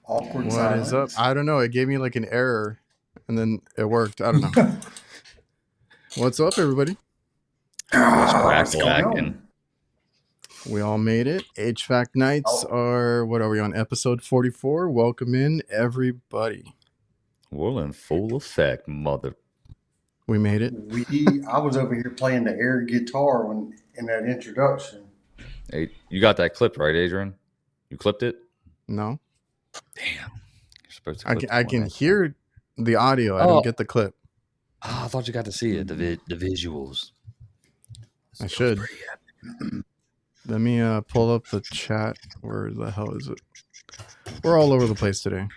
Awkward What is up? silence. I don't know. It gave me like an error and then it worked. I don't know. What's up, everybody? What's What's going crackalacking? on? We all made it. HVAC Knights are, what are we on? Episode 44. Welcome in, everybody. We're in full effect, mother. We made it. I was over here playing the air guitar in that introduction. Hey, you got that clipped, right, Adrian? You clipped it? No, Damn. You're supposed to clip I can hear the audio. I Oh. don't get the clip. Oh, I thought you got to see it, the visuals. I should. Let me pull up the chat. Where the hell is it? We're all over the place today.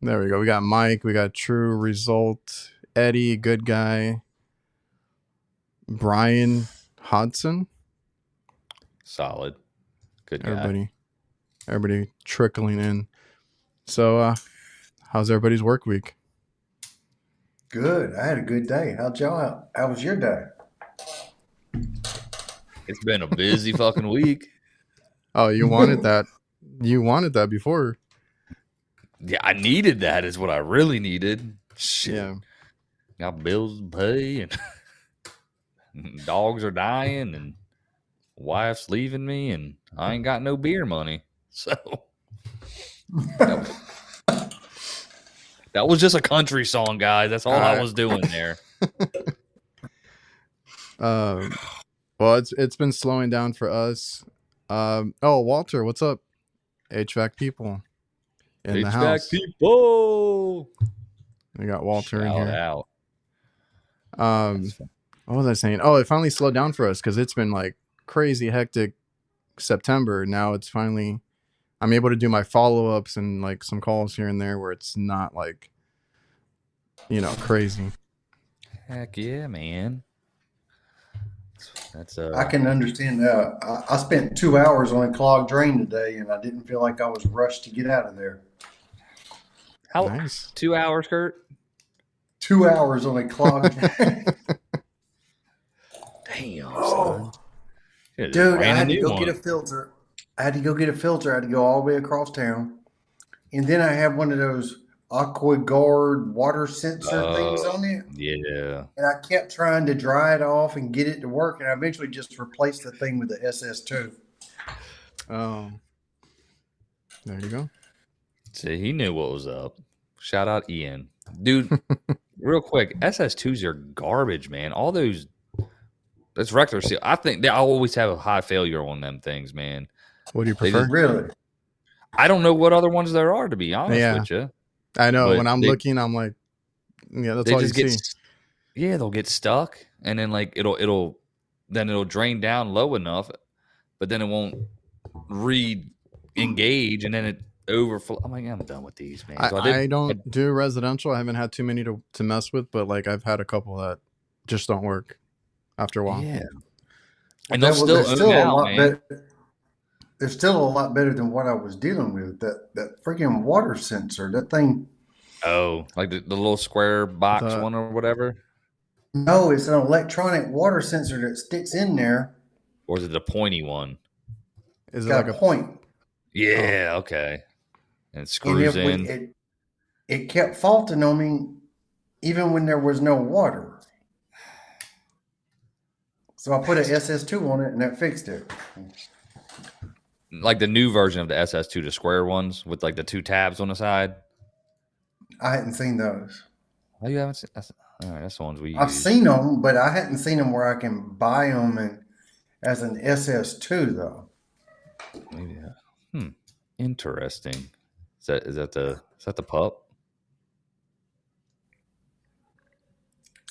There we go. We got Mike. We got True Result. Eddie, Good Guy. Brian Hodson. Solid. Good guy. Everybody trickling in. So, how's everybody's work week? Good. I had a good day. How was your day? It's been a busy fucking week. Oh, you wanted that. You wanted that before. Yeah, I needed that is what I really needed. Shit. Yeah. Got bills to pay and dogs are dying and wife's leaving me and I ain't got no beer money. So that was just a country song, guys. That's all I was doing there. Well, it's been slowing down for us. Oh, Walter, what's up? HVAC people in the house. HVAC people. We got Walter in Shout here. out. What was I saying? Oh, it finally slowed down for us because it's been like crazy hectic September. Now it's finally, I'm able to do my follow-ups and like some calls here and there where it's not like, crazy. Heck yeah, man. That's I can understand that. I spent 2 hours on a clogged drain today, and I didn't feel like I was rushed to get out of there. How Nice. 2 hours, Kurt? 2 hours on a clogged drain. Damn, Oh, son. dude, I had to go get a filter. I had to go go all the way across town. And then I have one of those AquaGuard water sensor things on it. Yeah. And I kept trying to dry it off and get it to work. And I eventually just replaced the thing with the SS2. Oh. There you go. See, he knew what was up. Shout out Ian. Dude, real quick, SS2s are garbage, man. All those, that's rector seal. I think they always have a high failure on them things, man. What do you prefer? Really? I don't know what other ones there are, to be honest with you. I know. But when I'm looking, I'm like, yeah, that's all you see. Yeah, they'll get stuck, and then like it'll drain down low enough, but then it won't re-engage, and then it overflow. I'm like, I'm done with these, man. So I don't do residential. I haven't had too many to mess with, but like I've had a couple that just don't work after a while. Yeah, and they're still a lot better. They're still a lot better than what I was dealing with. That freaking water sensor, that thing. Oh, like the little square box one or whatever? No, it's an electronic water sensor that sticks in there. Or is it the pointy one? Is it like a point? Yeah, okay. And it screws in. It kept faulting on me even when there was no water. So I put an SS2 on it and that fixed it. Like the new version of the SS2, the square ones with like the two tabs on the side? I hadn't seen those. Oh, you haven't seen? All right, that's the ones we use. I've seen them, but I hadn't seen them where I can buy them as an SS2 though. Maybe. Interesting. Is that the pup?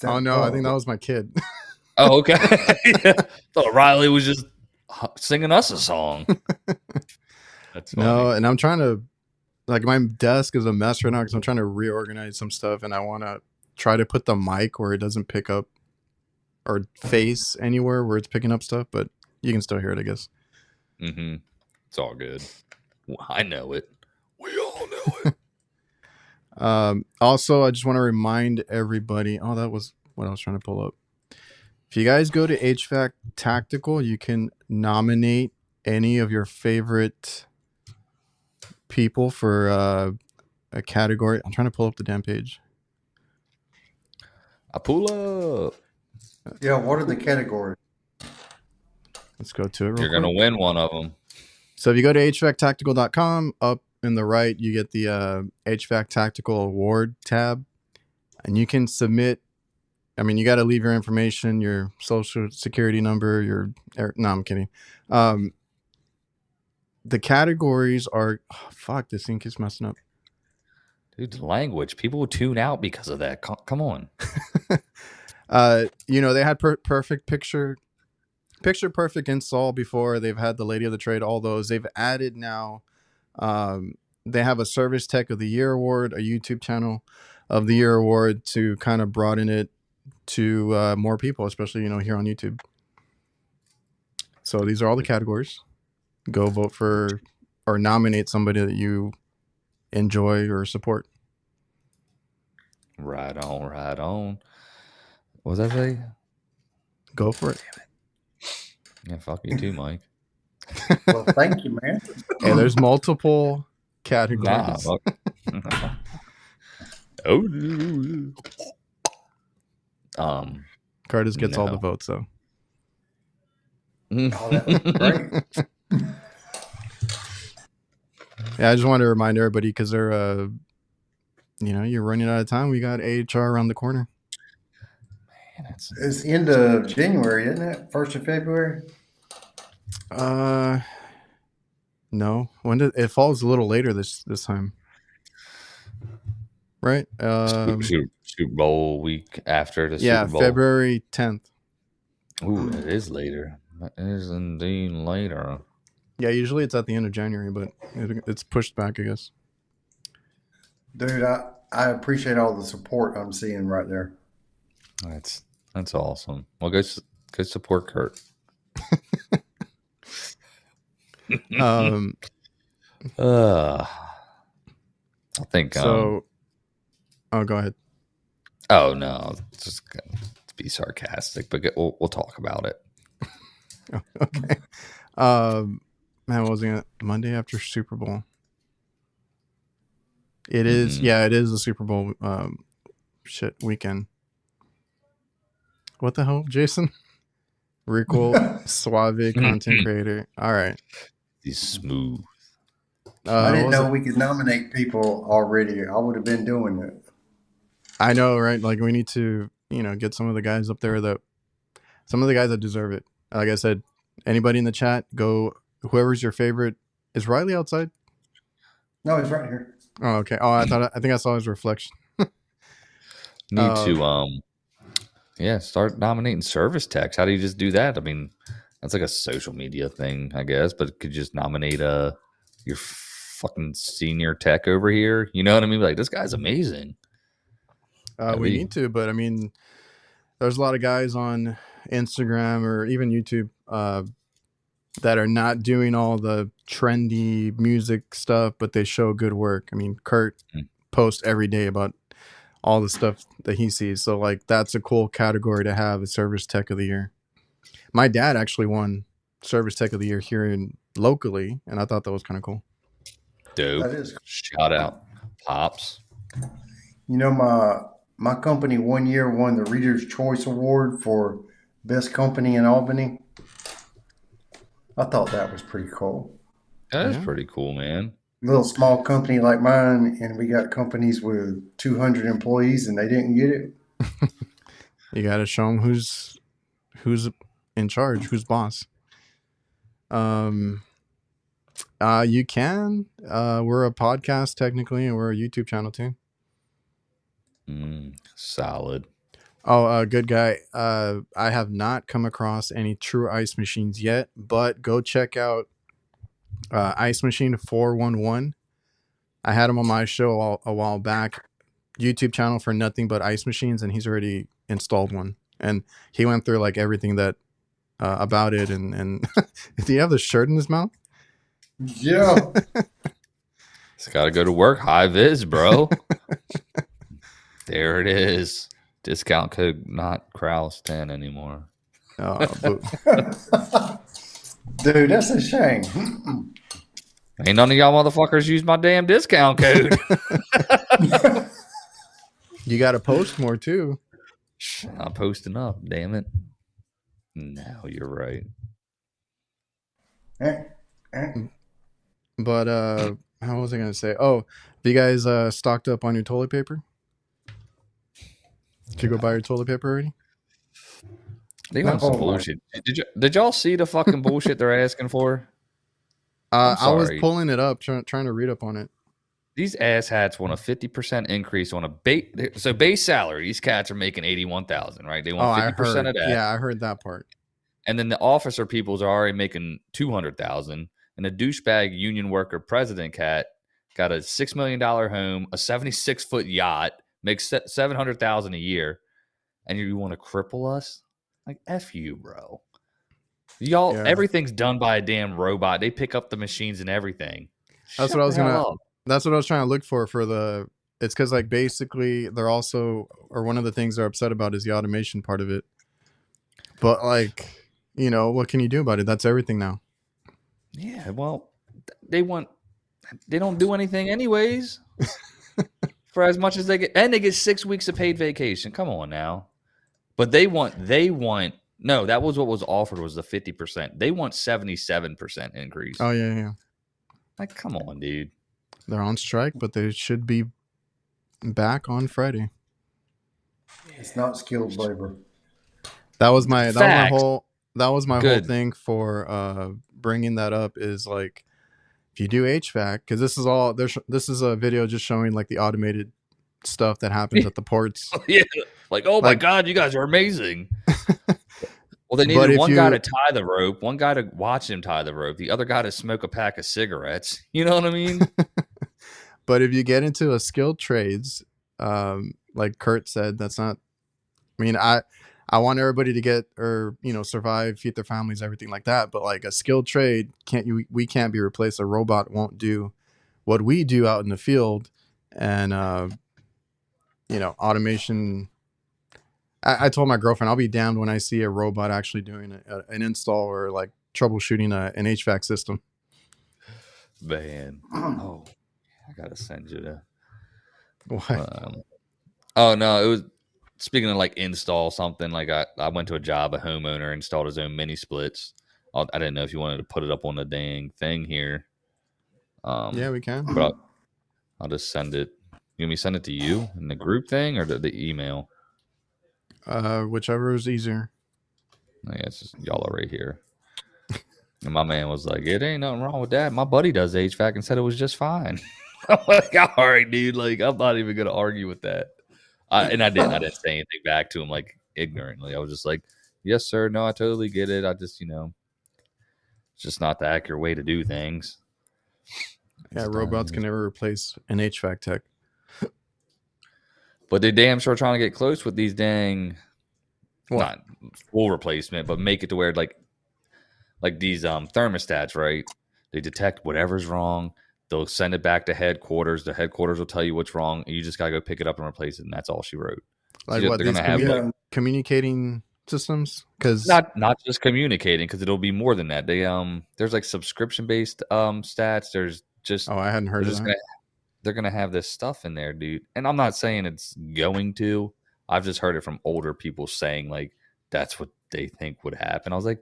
Oh no, I think that was my kid. Oh, okay. Yeah. Thought Riley was just singing us a song. That's funny. No, and I'm trying to, like, my desk is a mess right now because I'm trying to reorganize some stuff, and I want to try to put the mic where it doesn't pick up or face anywhere where it's picking up stuff, but you can still hear it, I guess. Mm-hmm. It's all good. Well, I know it. We all know it. Also, I just want to remind everybody. Oh, that was what I was trying to pull up. If you guys go to HVAC Tactical, you can nominate any of your favorite people for a category. I'm trying to pull up the damn page. I pull up. Yeah, what are the categories? Let's go to it real You're quick. gonna win one of them. So if you go to hvactactical.com, up in the right, you get the HVAC Tactical Award tab, and you can submit. I mean, you got to leave your information, your social security number, no, I'm kidding. The categories are, fuck, this thing keeps messing up. Dude, the language. People will tune out because of that. Come on. They had perfect picture perfect install before. They've had the Lady of the Trade, all those. They've added now. They have a Service Tech of the Year award, a YouTube channel of the Year award to kind of broaden it to more people, especially here on YouTube. So these are all the categories. Go vote for or nominate somebody that you enjoy or support. Right on, right on. What was that say? Go for it. Yeah, fuck you too, Mike. Well, thank you, man. Hey, there's multiple categories. Curtis gets all the votes though. Oh, that was great. Yeah, I just wanted to remind everybody because they're you're running out of time. We got AHR around the corner. Man, It's the end of January, isn't it? 1st of February? No. When did it falls a little later this time? Right? Super Bowl week after the yeah, Super Bowl. February 10th. Ooh, it is later. That is indeed later. Yeah, usually it's at the end of January, but it's pushed back, I guess. Dude, I appreciate all the support I'm seeing right there. That's awesome. Well, go support Kurt. I think so. Oh, go ahead. Oh no, just to be sarcastic, but we'll talk about it. Oh, okay. Man, what was it? Monday after Super Bowl. It is. Yeah, it is the Super Bowl weekend. What the hell, Jason? Rico Suave content creator. All right. He's smooth. I didn't know we could nominate people already. I would have been doing it. I know, right? Like we need to, get some of the guys up there some of the guys that deserve it. Like I said, anybody in the chat, go. Whoever's your favorite. Is Riley outside? No, he's right here. Oh, okay. Oh, I think I saw his reflection. Need to start nominating service techs. How do you just do that? I mean, that's like a social media thing, I guess, but could you just nominate your fucking senior tech over here? You know what I mean? Like, this guy's amazing. We need to, but I mean, there's a lot of guys on Instagram or even YouTube that are not doing all the trendy music stuff, but they show good work. I mean, Kurt posts every day about all the stuff that he sees. So like, that's a cool category to have, a service tech of the year. My dad actually won service tech of the year here locally, and I thought that was kind of cool. Dope. That is. Shout out Pops. My company 1 year won the Reader's Choice Award for best company in Albany. I thought that was pretty cool. That is pretty cool, man. Little small company like mine, and we got companies with 200 employees, and they didn't get it. You got to show them who's in charge, who's boss. You can. We're a podcast technically, and we're a YouTube channel too. Solid. Oh, good guy. I have not come across any true ice machines yet, but go check out Ice Machine 411. I had him on my show a while back. YouTube channel for nothing but ice machines, and he's already installed one. And he went through like everything that about it. And do you have the shirt in his mouth? Yeah. It's got to go to work. High vis, bro. There it is. Discount code not Krauss 10 anymore. Oh, dude, that's a shame. Ain't none of y'all motherfuckers use my damn discount code. You got to post more too. I'm posting up, damn it. No, you're right. But how was I gonna say? Oh, have you guys stocked up on your toilet paper? Did you go buy your toilet paper already? They want some bullshit. Did y'all see the fucking bullshit they're asking for? I was pulling it up, trying to read up on it. These asshats want a 50% increase on a base salary. These cats are making $81,000, right? They want 50% of that. Yeah, I heard that part. And then the officer peoples are already making $200,000, and the douchebag union worker president cat got a $6 million home, a 76-foot yacht, makes $700,000 a year, and you want to cripple us? Like, F you, bro. Y'all, everything's done by a damn robot. They pick up the machines and everything. That's what I was That's what I was trying to look for the. It's because like basically they're also, or one of the things they're upset about is the automation part of it. But like, you know, what can you do about it? That's everything now. Yeah, well, they don't do anything anyways. For as much as they get, and they get 6 weeks of paid vacation. Come on now. But they want no, that was what was offered was the 50%. They want 77% increase. Oh yeah. Like, come on, dude. They're on strike, but they should be back on Friday. It's not skilled labor. That was my whole thing for bringing that up is like, if you do HVAC, because this is a video just showing like the automated stuff that happens at the ports. Yeah, like, oh my god, you guys are amazing. Well, they needed one guy to tie the rope, one guy to watch him tie the rope, the other guy to smoke a pack of cigarettes. You know what I mean? But if you get into a skilled trades, like Kurt said, that's not. I mean, I want everybody to get or survive, feed their families, everything like that. But like a skilled trade, we can't be replaced. A robot won't do what we do out in the field, and automation. I told my girlfriend I'll be damned when I see a robot actually doing an install or like troubleshooting an HVAC system. Man, oh, I gotta send you that. What? Oh no, it was speaking of like install something. Like I went to a job, a homeowner installed his own mini splits. I didn't know if you wanted to put it up on the dang thing here. Yeah, we can. But I'll just send it. You want me to send it to you in the group thing or the email? Whichever is easier. I guess y'all are right here. And my man was like, "It ain't nothing wrong with that. My buddy does HVAC and said it was just fine." I'm like, "All right, dude. Like, I'm not even gonna argue with that." I didn't say anything back to him like ignorantly. I was just like, "Yes, sir. No, I totally get it. I just, it's just not the accurate way to do things." Yeah, robots can never replace an HVAC tech. But they damn sure trying to get close with these dang, not full replacement, but make it to where like these thermostats, right? They detect whatever's wrong. They'll send it back to headquarters. The headquarters will tell you what's wrong, and you just gotta go pick it up and replace it. And that's all she wrote. Like what? They're gonna have communicating systems? Because not just communicating, because it'll be more than that. They there's like subscription based stats. There's just I hadn't heard of that. They're going to have this stuff in there, dude. And I'm not saying it's going to. I've just heard it from older people saying, like, that's what they think would happen. I was like,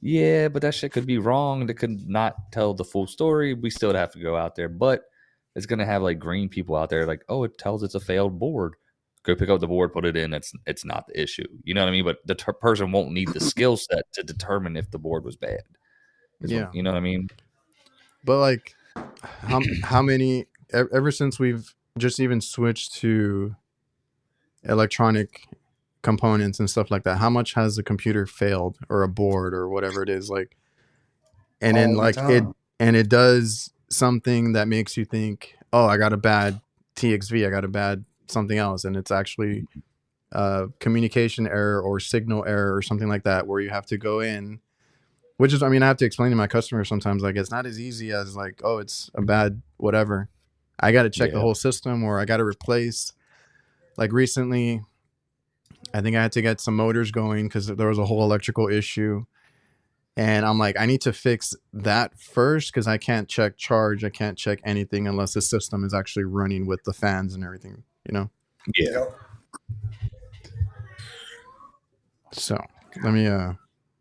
yeah, but that shit could be wrong. They could not tell the full story. We still have to go out there. But it's going to have, like, green people out there like, oh, it tells it's a failed board. Go pick up the board, put it in. It's not the issue. You know what I mean? But the person won't need the skill set to determine if the board was bad. Yeah. You know what I mean? But, like, how many... Ever since we've just even switched to electronic components and stuff like that, how much has the computer failed or a board or whatever it is, like, and then like it does something that makes you think, oh, I got a bad TXV, I got a bad something else, and it's actually communication error or signal error or something like that, where you have to go in. Which is, I mean, I have to explain to my customers sometimes, like, it's not as easy as like, oh, it's a bad whatever. I got to check the whole system, or I got to replace. Like recently, I think I had to get some motors going because there was a whole electrical issue. And I'm like, I need to fix that first because I can't check charge. I can't check anything unless the system is actually running with the fans and everything, you know? Yeah. Yep. So let me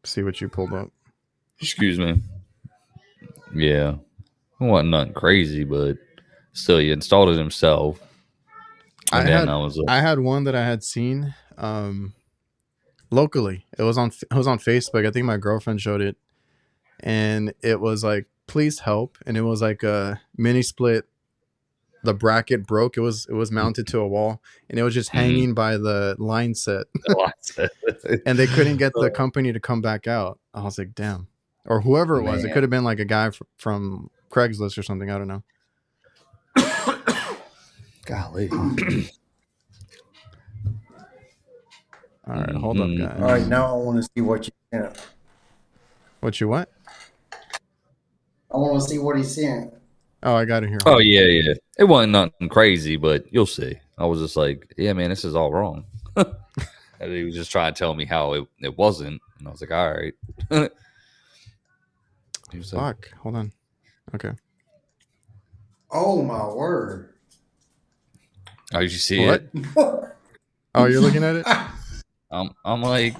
see what you pulled up. Excuse me. Yeah. It wasn't nothing crazy, but still, he installed it himself. And then I was like, I had one that I had seen locally. It was on Facebook. I think my girlfriend showed it, and it was like, please help. And it was like a mini split. The bracket broke. It was mounted to a wall, and it was just hanging by the line set. And they couldn't get the company to come back out. I was like, damn. Or whoever it was. It could have been like a guy from Craigslist or something. I don't know. Golly. All right, hold up, guys. All right, now I want to see what you sent. What you what? I want to see what he sent. Oh, I got it here. Oh, yeah. It wasn't nothing crazy, but you'll see. I was just like, yeah, man, this is all wrong. And he was just trying to tell me how it wasn't. And I was like, all right. He was like, Fuck. Hold on. Okay. Oh my word! oh, did you see What? it? Oh, you're looking at it? I'm like,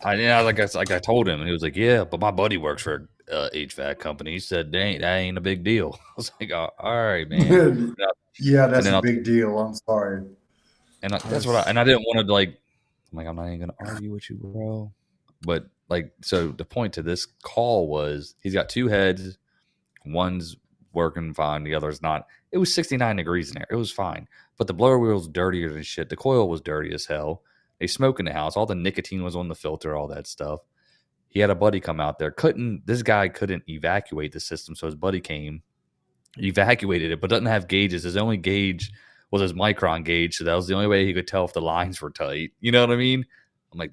like I told him, and he was like, yeah, but my buddy works for a HVAC company. He said, that ain't a big deal. I was like, oh, all right, man. Yeah, that's a big deal. I'm sorry. And that's what I didn't want to like. I'm like, I'm not even gonna argue with you, bro. But like, so the point to this call was he's got two heads. One's working fine, the other's not. It was 69 degrees in there. It was fine. But the blower wheel's dirtier than shit. The coil was dirty as hell. They smoke in the house. All the nicotine was on the filter, all that stuff. He had a buddy come out there. This guy couldn't evacuate the system, so his buddy came, evacuated it, but doesn't have gauges. His only gauge was his micron gauge, so that was the only way he could tell if the lines were tight. You know what I mean? I'm like,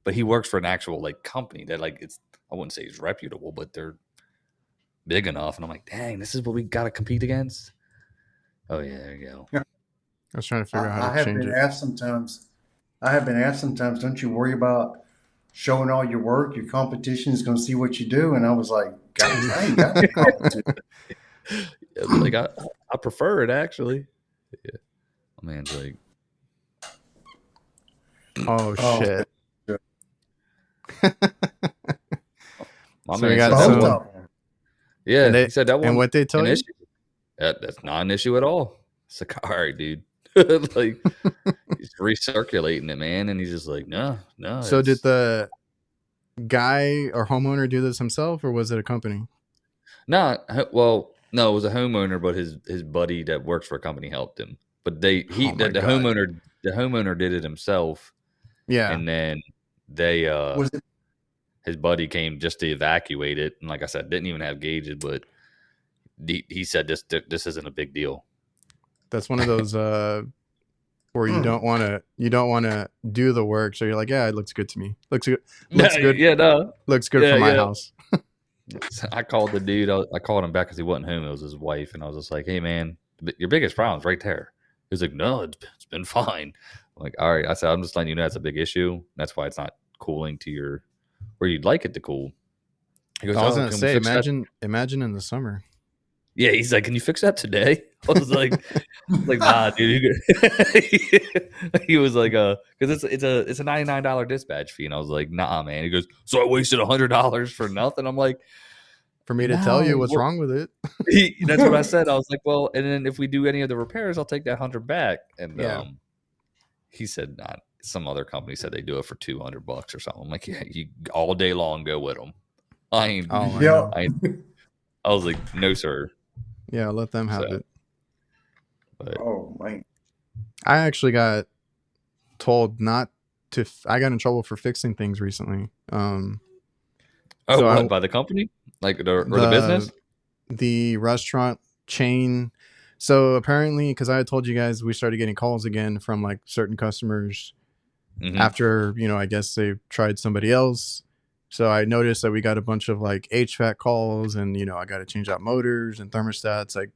but he works for an actual like company that like I wouldn't say it's reputable, but they're big enough. And I'm like, dang, this is what we got to compete against. Oh yeah, there you go. I was trying to figure out how I to have change been it. asked sometimes. Don't you worry about showing all your work? Your competition is going to see what you do. And I was like, guys, I ain't got any competition. Like I prefer it actually. Yeah. My man's like, Oh shit. my So we man got said some- that one. Yeah, he said that one. And what they tell an you? issue. That's not an issue at all. It's like, all right, dude. Like he's recirculating it, man, and he's just like, no. So did the guy or homeowner do this himself, or was it a company? No, it was a homeowner, but his buddy that works for a company helped him. But the homeowner did it himself. Yeah. And then his buddy came just to evacuate it, and like I said, didn't even have gauges, but he said this isn't a big deal. That's one of those where you don't want to do the work, so you're like, yeah, it looks good to me. Looks good. Yeah, no. Looks good for my house. So I called the dude. I called him back because he wasn't home. It was his wife, and I was just like, "Hey, man, your biggest problem's right there." He was like, "No, it's been fine." I'm like, all right. I said, "I'm just letting you know that's a big issue. That's why it's not cooling to where you'd like it to cool." He goes, I was gonna say, imagine in the summer. Yeah, he's like, "Can you fix that today?" I was like, nah, dude. He was like, because it's a $99 dispatch fee, and I was like, nah, man. He goes, so I wasted $100 for nothing. I'm like, for me to tell you what's wrong with it. That's what I said. I was like, well, and then if we do any of the repairs, I'll take that $100 back. And he said, not. Some other company said they do it for $200 or something. I'm like, yeah, you all day long go with them. I was like, no, sir. Yeah, let them have it. But, oh man, I actually got told not to. I got in trouble for fixing things recently. By the company, like the business, the restaurant chain. So apparently, because I had told you guys, we started getting calls again from like certain customers after I guess they tried somebody else. So I noticed that we got a bunch of like HVAC calls, and I got to change out motors and thermostats. Like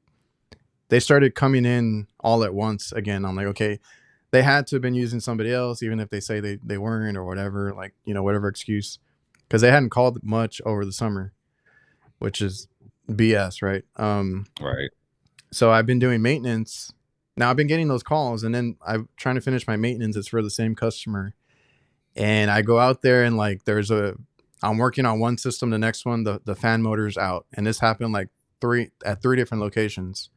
they started coming in all at once again. I'm like, okay, they had to have been using somebody else, even if they say they weren't or whatever, like, whatever excuse, because they hadn't called much over the summer, which is BS, right? Right. So I've been doing maintenance. Now I've been getting those calls, and then I'm trying to finish my maintenance. It's for the same customer, and I go out there and like I'm working on one system, the next one the fan motor's out, and this happened like at three different locations.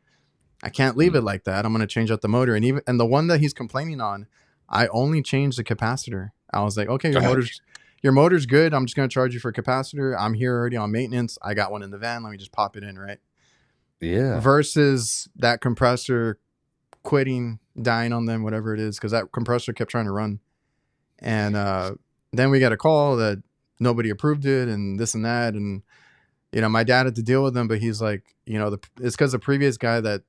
I can't leave it like that. I'm going to change out the motor. And the one that he's complaining on, I only changed the capacitor. I was like, okay, your motor's good. I'm just going to charge you for capacitor. I'm here already on maintenance. I got one in the van. Let me just pop it in, right? Yeah. Versus that compressor quitting, dying on them, whatever it is, because that compressor kept trying to run. And then we got a call that nobody approved it and this and that. And, my dad had to deal with them, but he's like, it's because the previous guy that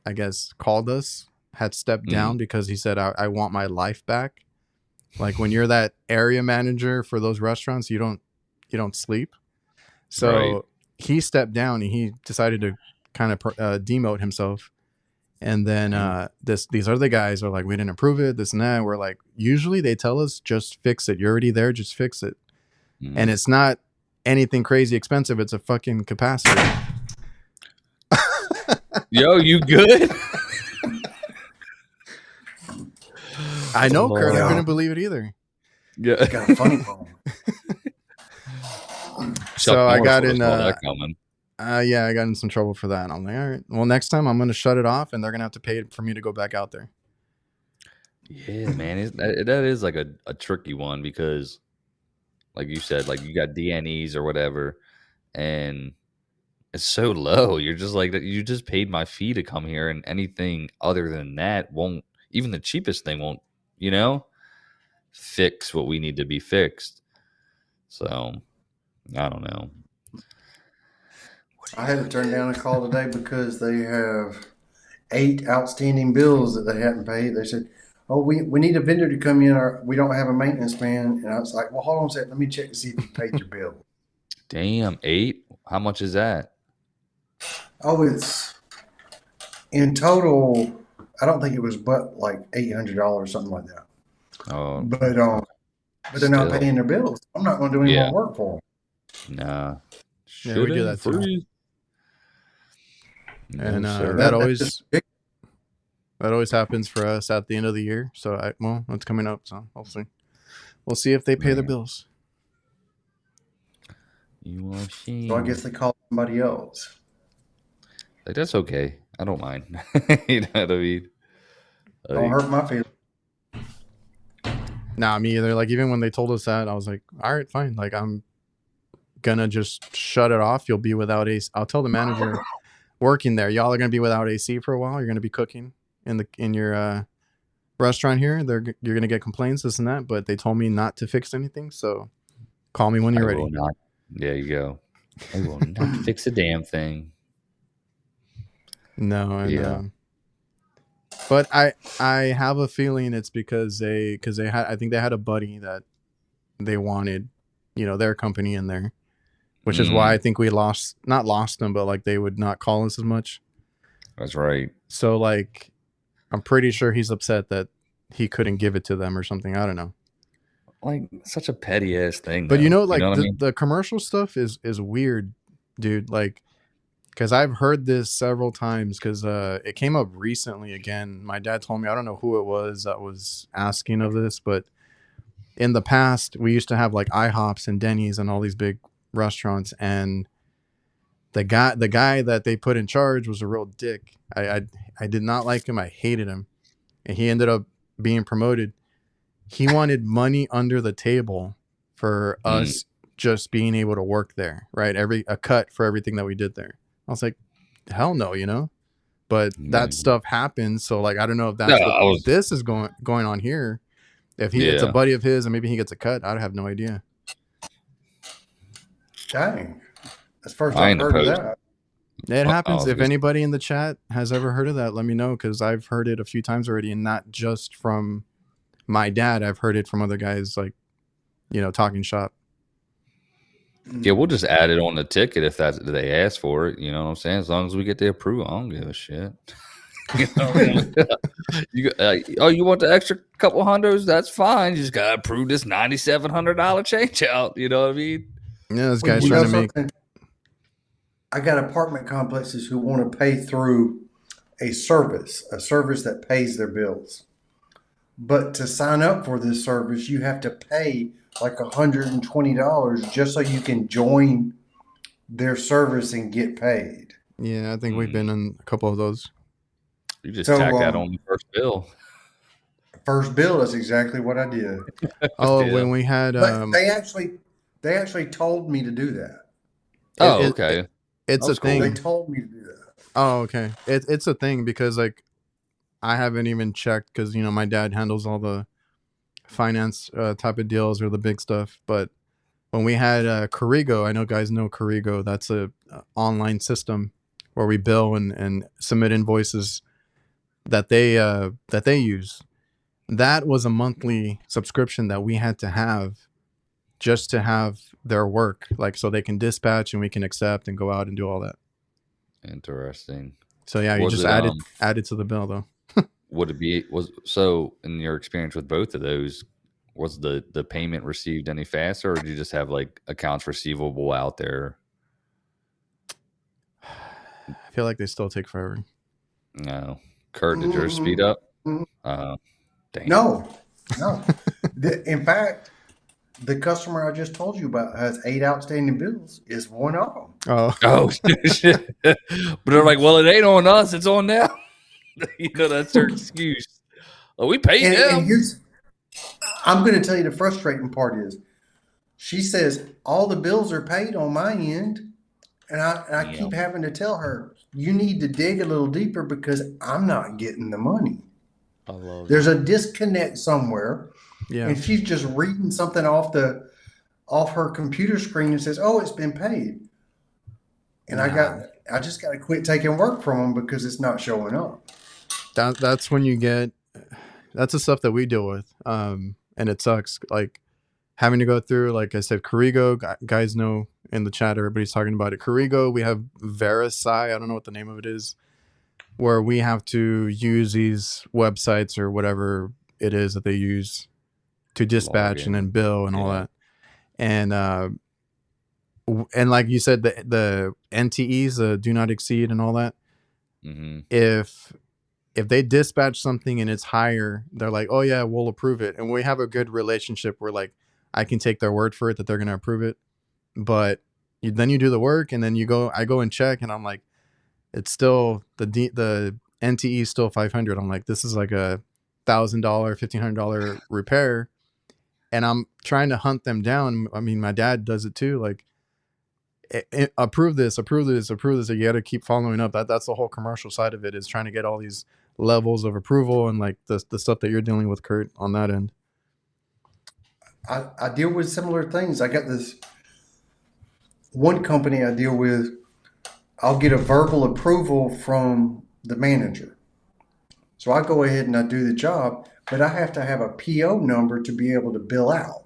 I guess called us had stepped down because he said, I want my life back. Like when you're that area manager for those restaurants, you don't sleep. So he stepped down and he decided to kind of demote himself. And then these other guys are like, we didn't approve it, this and that. We're like, usually they tell us just fix it. You're already there, just fix it. And it's not anything crazy expensive. It's a fucking capacitor. Yo, you good? I know, Kurt. I couldn't believe it either. Yeah. Got a funny bone. So I got in. That coming. I got in some trouble for that. And I'm like, all right. Well, next time I'm going to shut it off, and they're going to have to pay for me to go back out there. Yeah, man, that is like a tricky one because, like you said, like you got DNEs or whatever, and it's so low. You're just like, you just paid my fee to come here, and anything other than that won't, even the cheapest thing won't, fix what we need to be fixed. So, I don't know. I had to turn down a call today because they have 8 outstanding bills that they hadn't paid. They said, oh, we need a vendor to come in, or we don't have a maintenance man. And I was like, well, hold on a second. Let me check to see if you paid your bill. Damn, 8? How much is that? Oh, it's in total, I don't think it was but like $800, something like that. Oh, but they're not paying their bills. I'm not going to do any more work for them. Nah. Yeah, we do that too. And No, that always happens for us at the end of the year. So it's coming up, so we'll see if they pay their bills. You are ashamed. So I guess they call somebody else. Like, that's okay. I don't mind. You know what I mean? Like, Don't hurt my feelings. Nah, me either. Like, even when they told us that, I was like, all right, fine. Like, I'm gonna just shut it off. You'll be without AC. I'll tell the manager working there, y'all are gonna be without AC for a while. You're gonna be cooking in your restaurant here. You're gonna get complaints, this and that. But they told me not to fix anything. So call me when you're ready. There you go. I will not fix a damn thing. No, and, but I have a feeling it's because they had, I think they had a buddy that they wanted, their company in there, which is why I think we not lost them, but like they would not call us as much. That's right. So like, I'm pretty sure he's upset that he couldn't give it to them or something. I don't know. Like, such a petty ass thing. But the commercial stuff is weird, dude. Like, because I've heard this several times because it came up recently again. My dad told me, I don't know who it was that was asking of this, but in the past, we used to have like IHOPs and Denny's and all these big restaurants. And the guy that they put in charge was a real dick. I did not like him. I hated him. And he ended up being promoted. He wanted money under the table for us just being able to work there, right? A cut for everything that we did there. I was like, hell no, but that stuff happens. So like, I don't know if that's this is going on here. If it's a buddy of his and maybe he gets a cut, I have no idea. Dang. That's the first I've heard of that. It happens. If anybody in the chat has ever heard of that, let me know. Cause I've heard it a few times already, and not just from my dad. I've heard it from other guys, like, talking shop. Yeah, we'll just add it on the ticket if they ask for it. You know what I'm saying? As long as we get the approval, I don't give a shit. You know, you want the extra couple hundreds? That's fine. You just gotta approve this $9,700 change out. You know what I mean? Yeah, this Well, guy's you trying know to make. something? I got apartment complexes who want to pay through a service that pays their bills. But to sign up for this service, you have to pay like $120 just so you can join their service and get paid. Yeah, I think we've been in a couple of those. You just So, tack that on the first bill. First bill, that's exactly what I did. Oh, Yeah. when we had But they actually told me to do that. Oh, okay. It's That's a cool. thing. They told me to do that. Oh, okay. It's a thing because like I haven't even checked because my dad handles all the finance type of deals or the big stuff. But when we had Corrigo, I know guys know Corrigo. That's a online system where we bill and submit invoices that they use. That was a monthly subscription that we had to have just to have their work, like so they can dispatch and we can accept and go out and do all that. Interesting. So yeah, you Was just it, added to the bill though. would it be so in your experience with both of those, was the payment received any faster, or did you just have like accounts receivable out there? I feel like they still take forever. No. Kurt, did yours speed up? Mhm. Damn. No. In fact, the customer I just told you about has 8 outstanding bills. Is one of them. Oh, Shit. But they're like, well, it ain't on us, it's on them. That's their excuse. Oh, we paid And them. I'm going to tell you the frustrating part is she says all the bills are paid on my end. And I Yeah. keep having to tell her, you need to dig a little deeper because I'm not getting the money. I love There's a disconnect somewhere. yeah. And she's just reading something off her computer screen and says, "Oh, it's been paid." And I just got to quit taking work from them because it's not showing up. That's when you get. That's the stuff that we deal with, and it sucks. Like having to go through, like I said, Corrigo. Guys know in the chat, everybody's talking about it. Corrigo. We have Verify. I don't know what the name of it is, where we have to use these websites or whatever it is that they use to dispatch and then bill and all that. And and like you said, the NTEs, the do not exceed and all that. Mm-hmm. If they dispatch something and it's higher, they're like, oh yeah, we'll approve it. And we have a good relationship where like I can take their word for it that they're going to approve it. But then you do the work and then I go and check and I'm like, it's still the NTE is still 500. I'm like, this is like a $1,000, $1,500 repair. And I'm trying to hunt them down. I mean, my dad does it too. Like, approve this. You got to keep following up. That's the whole commercial side of it, is trying to get all these levels of approval and like the stuff that you're dealing with, Kurt, on that end. I deal with similar things. I got this one company I deal with. I'll get a verbal approval from the manager. So I go ahead and I do the job, but I have to have a PO number to be able to bill out.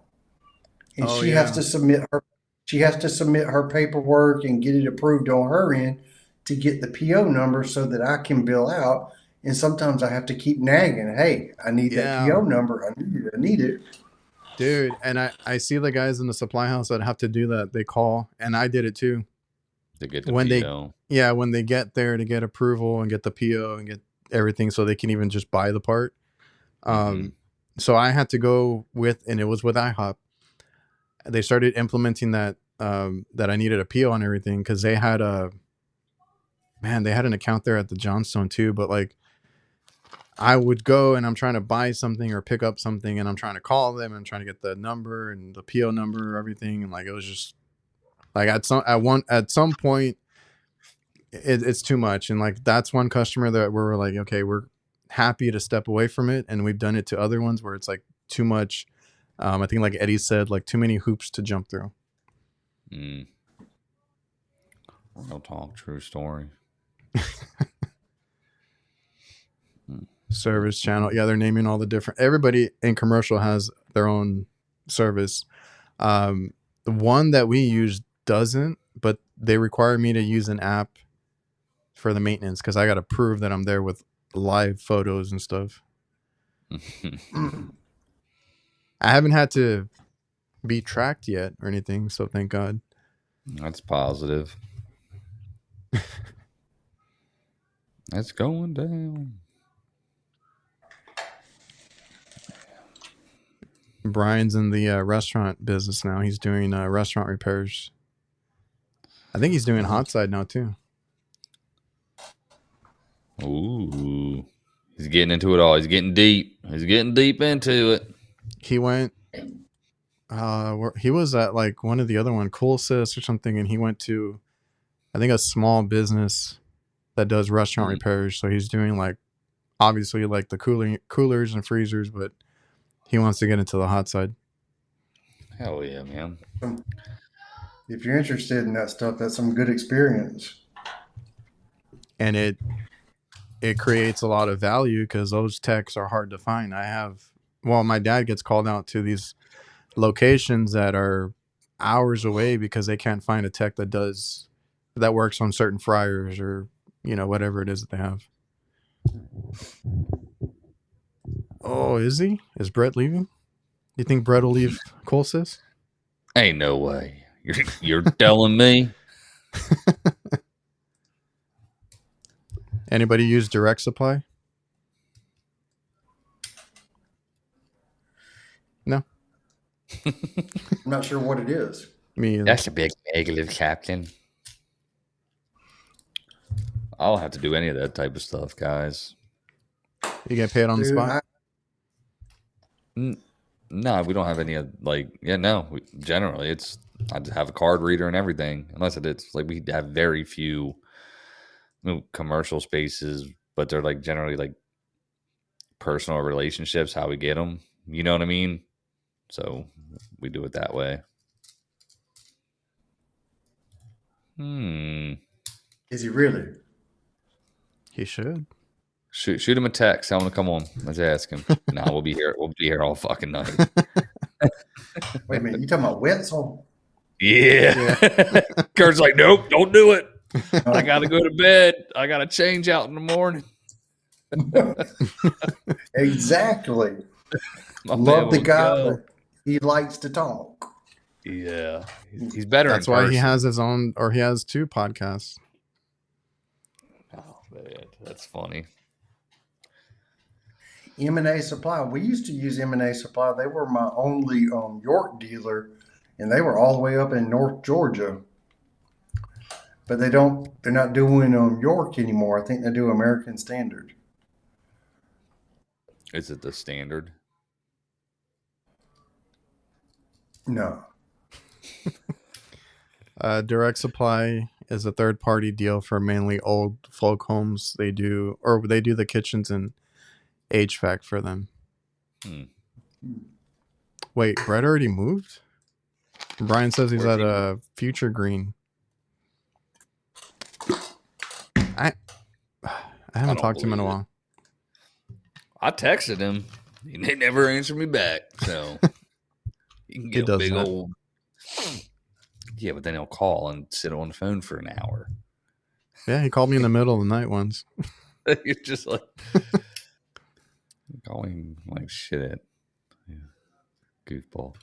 And she has to submit her paperwork and get it approved on her end to get the PO number so that I can bill out. And sometimes I have to keep nagging, hey, I need that PO number. I need it. Dude, and I see the guys in the supply house that have to do that. They call, and I did it too. To get the PO. When they get there to get approval and get the PO and get everything so they can even just buy the part. So I had to go and it was with IHOP. They started implementing that I needed a PO on everything because they had an account there at the Johnstone too. But like I would go and I'm trying to buy something or pick up something and I'm trying to call them and I'm trying to get the number and the PO number, everything. And like, it was just like at some point it's too much. And like, that's one customer that we're like, okay, we're happy to step away from it. And we've done it to other ones where it's like too much. I think like Eddie said, like too many hoops to jump through. Real talk, true story. Service channel. Yeah, they're naming all the different. Everybody in commercial has their own service. The one that we use doesn't, but they require me to use an app for the maintenance because I got to prove that I'm there with live photos and stuff. I haven't had to be tracked yet or anything, so thank God. That's positive. That's going down. Brian's in the restaurant business now. He's doing restaurant repairs. I think he's doing hot side now too. Ooh. He's getting into it all. He's getting deep. He's getting deep into it. He went he was at like one of the other one, Cool Sis or something, and he went to I think a small business that does restaurant repairs. So he's doing like obviously like the coolers and freezers, but he wants to get into the hot side. Hell yeah, man. If you're interested in that stuff, that's some good experience. And it creates a lot of value because those techs are hard to find. My dad gets called out to these locations that are hours away because they can't find a tech that works on certain fryers or, whatever it is that they have. Oh, is he? Is Brett leaving? You think Brett will leave Colsys? Ain't no way. You're telling me? Anybody use direct supply? No. I'm not sure what it is. Me either. That's a big negative, Captain. I don't have to do any of that type of stuff, guys. You get paid on the spot? No, we don't have any generally I just have a card reader and everything. Unless it's like we have very few commercial spaces, but they're like generally like personal relationships, how we get them. You know what I mean? So we do it that way. Is he really? He should. Shoot him a text. Tell him to come on. Let's ask him. No, we'll be here. We'll be here all fucking night. Wait a minute. You talking about Wetzel? Yeah. Kurt's like, nope, don't do it. I got to go to bed. I got to change out in the morning. Exactly. Love the guy. But he likes to talk. Yeah. He's better. That's why he has his own, or he has 2 podcasts. Oh, man. That's funny. M&A Supply. We used to use M&A Supply. They were my only York dealer, and they were all the way up in North Georgia. But they're not doing York anymore. I think they do American Standard. Is it the standard? No. Direct Supply is a third-party deal for mainly old folk homes. They do the kitchens and HVAC for them. Wait, Brett already moved? Brian says he's at a Future Green. I haven't talked to him in a while. I texted him. He never answered me back. So you can get a big old. Yeah, but then he'll call and sit on the phone for an hour. Yeah, he called me in the middle of the night once. You're just like calling like shit. Yeah. Goofball.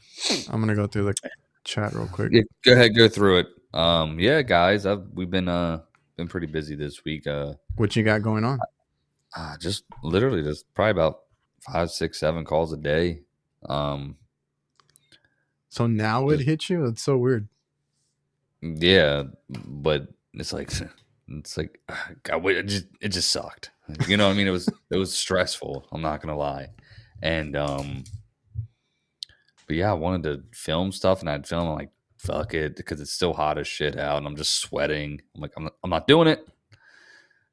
I'm gonna go through the chat real quick. Yeah, go ahead, go through it. Yeah, guys, we've been pretty busy this week. What you got going on? Just probably about 5, 6, 7 calls a day. So now it hit you? It's so weird. Yeah, but it's like God, it just sucked. You know what I mean? It was stressful. I'm not gonna lie, and but yeah, I wanted to film stuff, and I'd film like fuck it because it's still hot as shit out, and I'm just sweating. I'm like I'm not doing it,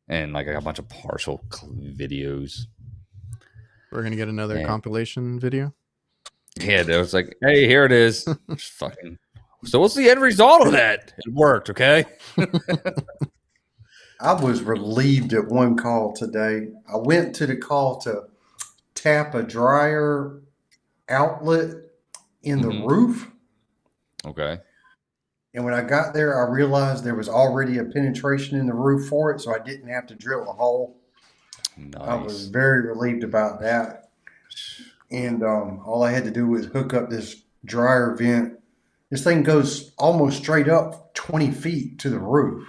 and like I got a bunch of partial videos. We're gonna get another compilation video. Yeah, there was like, hey, here it is. Just fucking. So what's the end result of that? It worked, okay? I was relieved at one call today. I went to the call to tap a dryer outlet in the roof. Okay. And when I got there, I realized there was already a penetration in the roof for it, so I didn't have to drill a hole. I was Nice. very relieved about that. And all I had to do was hook up this dryer vent. This thing goes almost straight up 20 feet to the roof.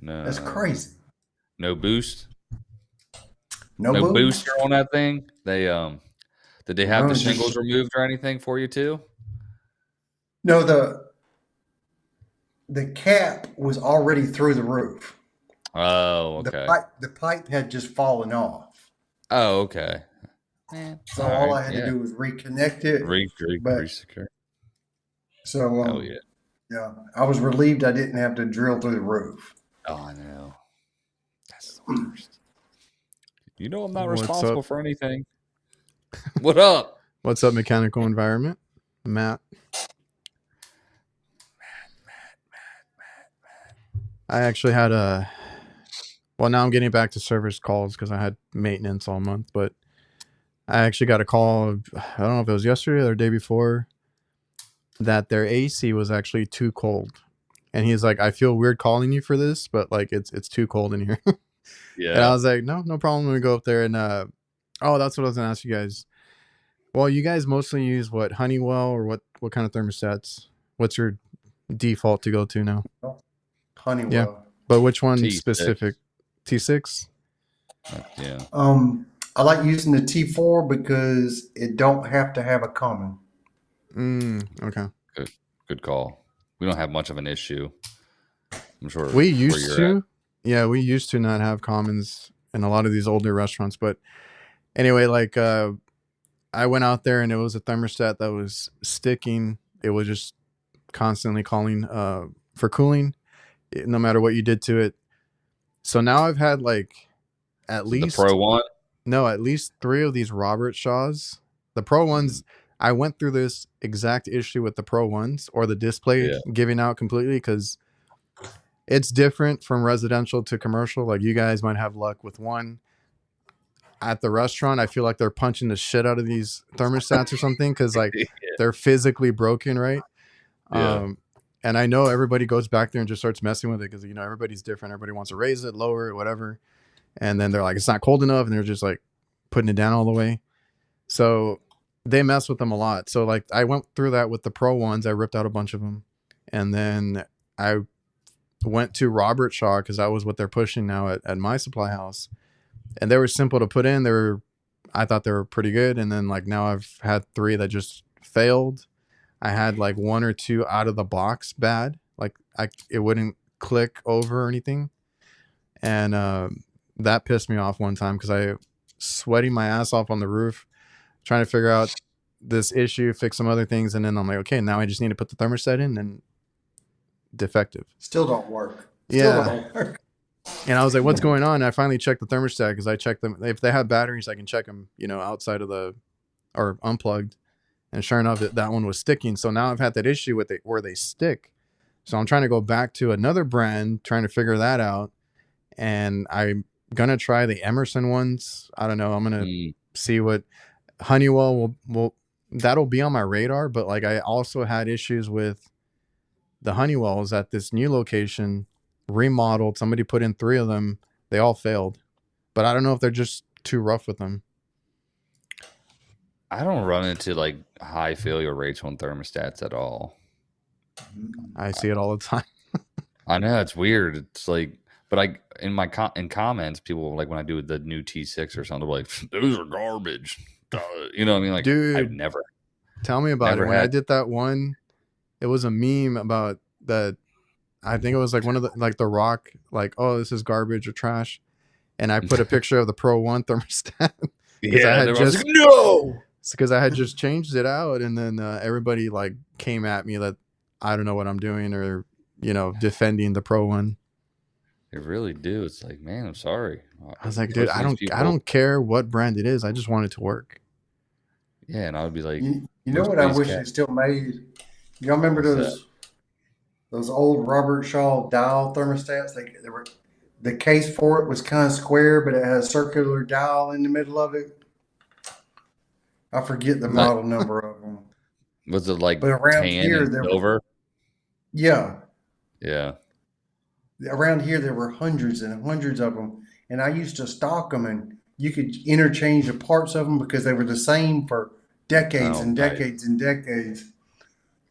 That's No, crazy. no boost, No no boost. booster on that thing. They did they have No, the just shingles removed or anything for you too? no. The cap was already through the roof. Oh, okay. The pipe had just fallen off. Oh, okay. Man, So all all right, I had to yeah. do was reconnect it. But Resecure. so Hell yeah. yeah, I was relieved I didn't have to drill through the roof. Oh, I know. That's the worst. You know I'm not What's responsible up? for anything. What up? What's up, mechanical environment? Matt. I actually had a. Well, now I'm getting back to service calls because I had maintenance all month, but I actually got a call. I don't know if it was yesterday or the day before that their AC was actually too cold. And he's like, I feel weird calling you for this, but like it's too cold in here. And I Yeah. was like, no problem. Let me go up there and oh, that's what I was gonna ask you guys. Well, you guys mostly use what, Honeywell, or what kind of thermostats? What's your default to go to now? Yeah. Honeywell. But which one T6. specific? T6? Yeah. I like using the T4 because it don't have to have a common. Okay. Good call. We don't have much of an issue. I'm sure We where used you're to. at. Yeah, we used to not have commons in a lot of these older restaurants. But anyway, like I went out there and it was a thermostat that was sticking. It was just constantly calling for cooling, no matter what you did to it. So now I've had like at The least Pro one. at least 3 of these Robert Shaws. The Pro ones, I went through this exact issue with the Pro ones, or the display Yeah. giving out completely, because it's different from residential to commercial. Like, you guys might have luck with one. At the restaurant, I feel like they're punching the shit out of these thermostats or something, because like they're physically broken, right? Yeah. And I know everybody goes back there and just starts messing with it because, everybody's different. Everybody wants to raise it, lower it, whatever. And then they're like, it's not cold enough. And they're just like putting it down all the way. So they mess with them a lot. So like I went through that with the Pro ones. I ripped out a bunch of them. And then I went to Robert Shaw because that was what they're pushing now at my supply house. And they were simple to put in. I thought they were pretty good. And then like now I've had 3 that just failed. I had like 1 or 2 out of the box bad. Like it wouldn't click over or anything. And that pissed me off one time because I sweating my ass off on the roof trying to figure out this issue, fix some other things, and then I'm like, okay, now I just need to put the thermostat in, and defective. Still don't work. Don't work. And I was like, what's going on? And I finally checked the thermostat because I checked them. If they have batteries, I can check them, outside of or unplugged. And sure enough, that one was sticking. So now I've had that issue with it where they stick. So I'm trying to go back to another brand, trying to figure that out. And I'm going to try the Emerson ones. I don't know. I'm going to see what Honeywell will that'll be on my radar. But like I also had issues with the Honeywells at this new location, remodeled. Somebody put in 3 of them. They all failed. But I don't know if they're just too rough with them. I don't run into like high failure rates on thermostats at all. I see it all the time. I know it's weird. It's like, but in comments, people like when I do the new T6 or something, they're like, those are garbage. You know what I mean? Like, dude, I've never. Tell me about it. When I did that one, it was a meme about that. I think it was like one of the like The Rock, like, oh, this is garbage or trash, and I put a picture of the Pro One thermostat because I had just no, because I had just changed it out, and then everybody like came at me that I don't know what I'm doing, or defending the Pro One. They really do. It's like, man, I'm sorry. I was like, dude, I don't care what brand it is. I just want it to work. Yeah, and I would be like, you know what I wish it still made? Y'all remember those old Robert Shaw dial thermostats? They were, the case for it was kind of square, but it had a circular dial in the middle of it. I forget the model number of them. Was it like but around tan here, and silver? Yeah. Yeah. Around here, there were hundreds and hundreds of them. and I used to stock them, and you could interchange the parts of them because they were the same for decades and decades and decades.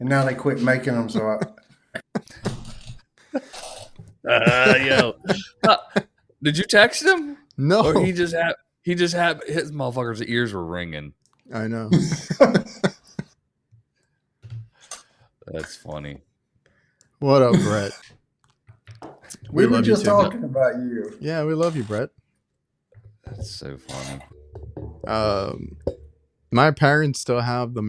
And now they quit making them. So did you text him? No, Or he just had his motherfucker's ears were ringing. I know. That's funny. What up, Brett? we were love you just too. talking about you. Yeah, we love you, Brett. That's so funny. My parents still have the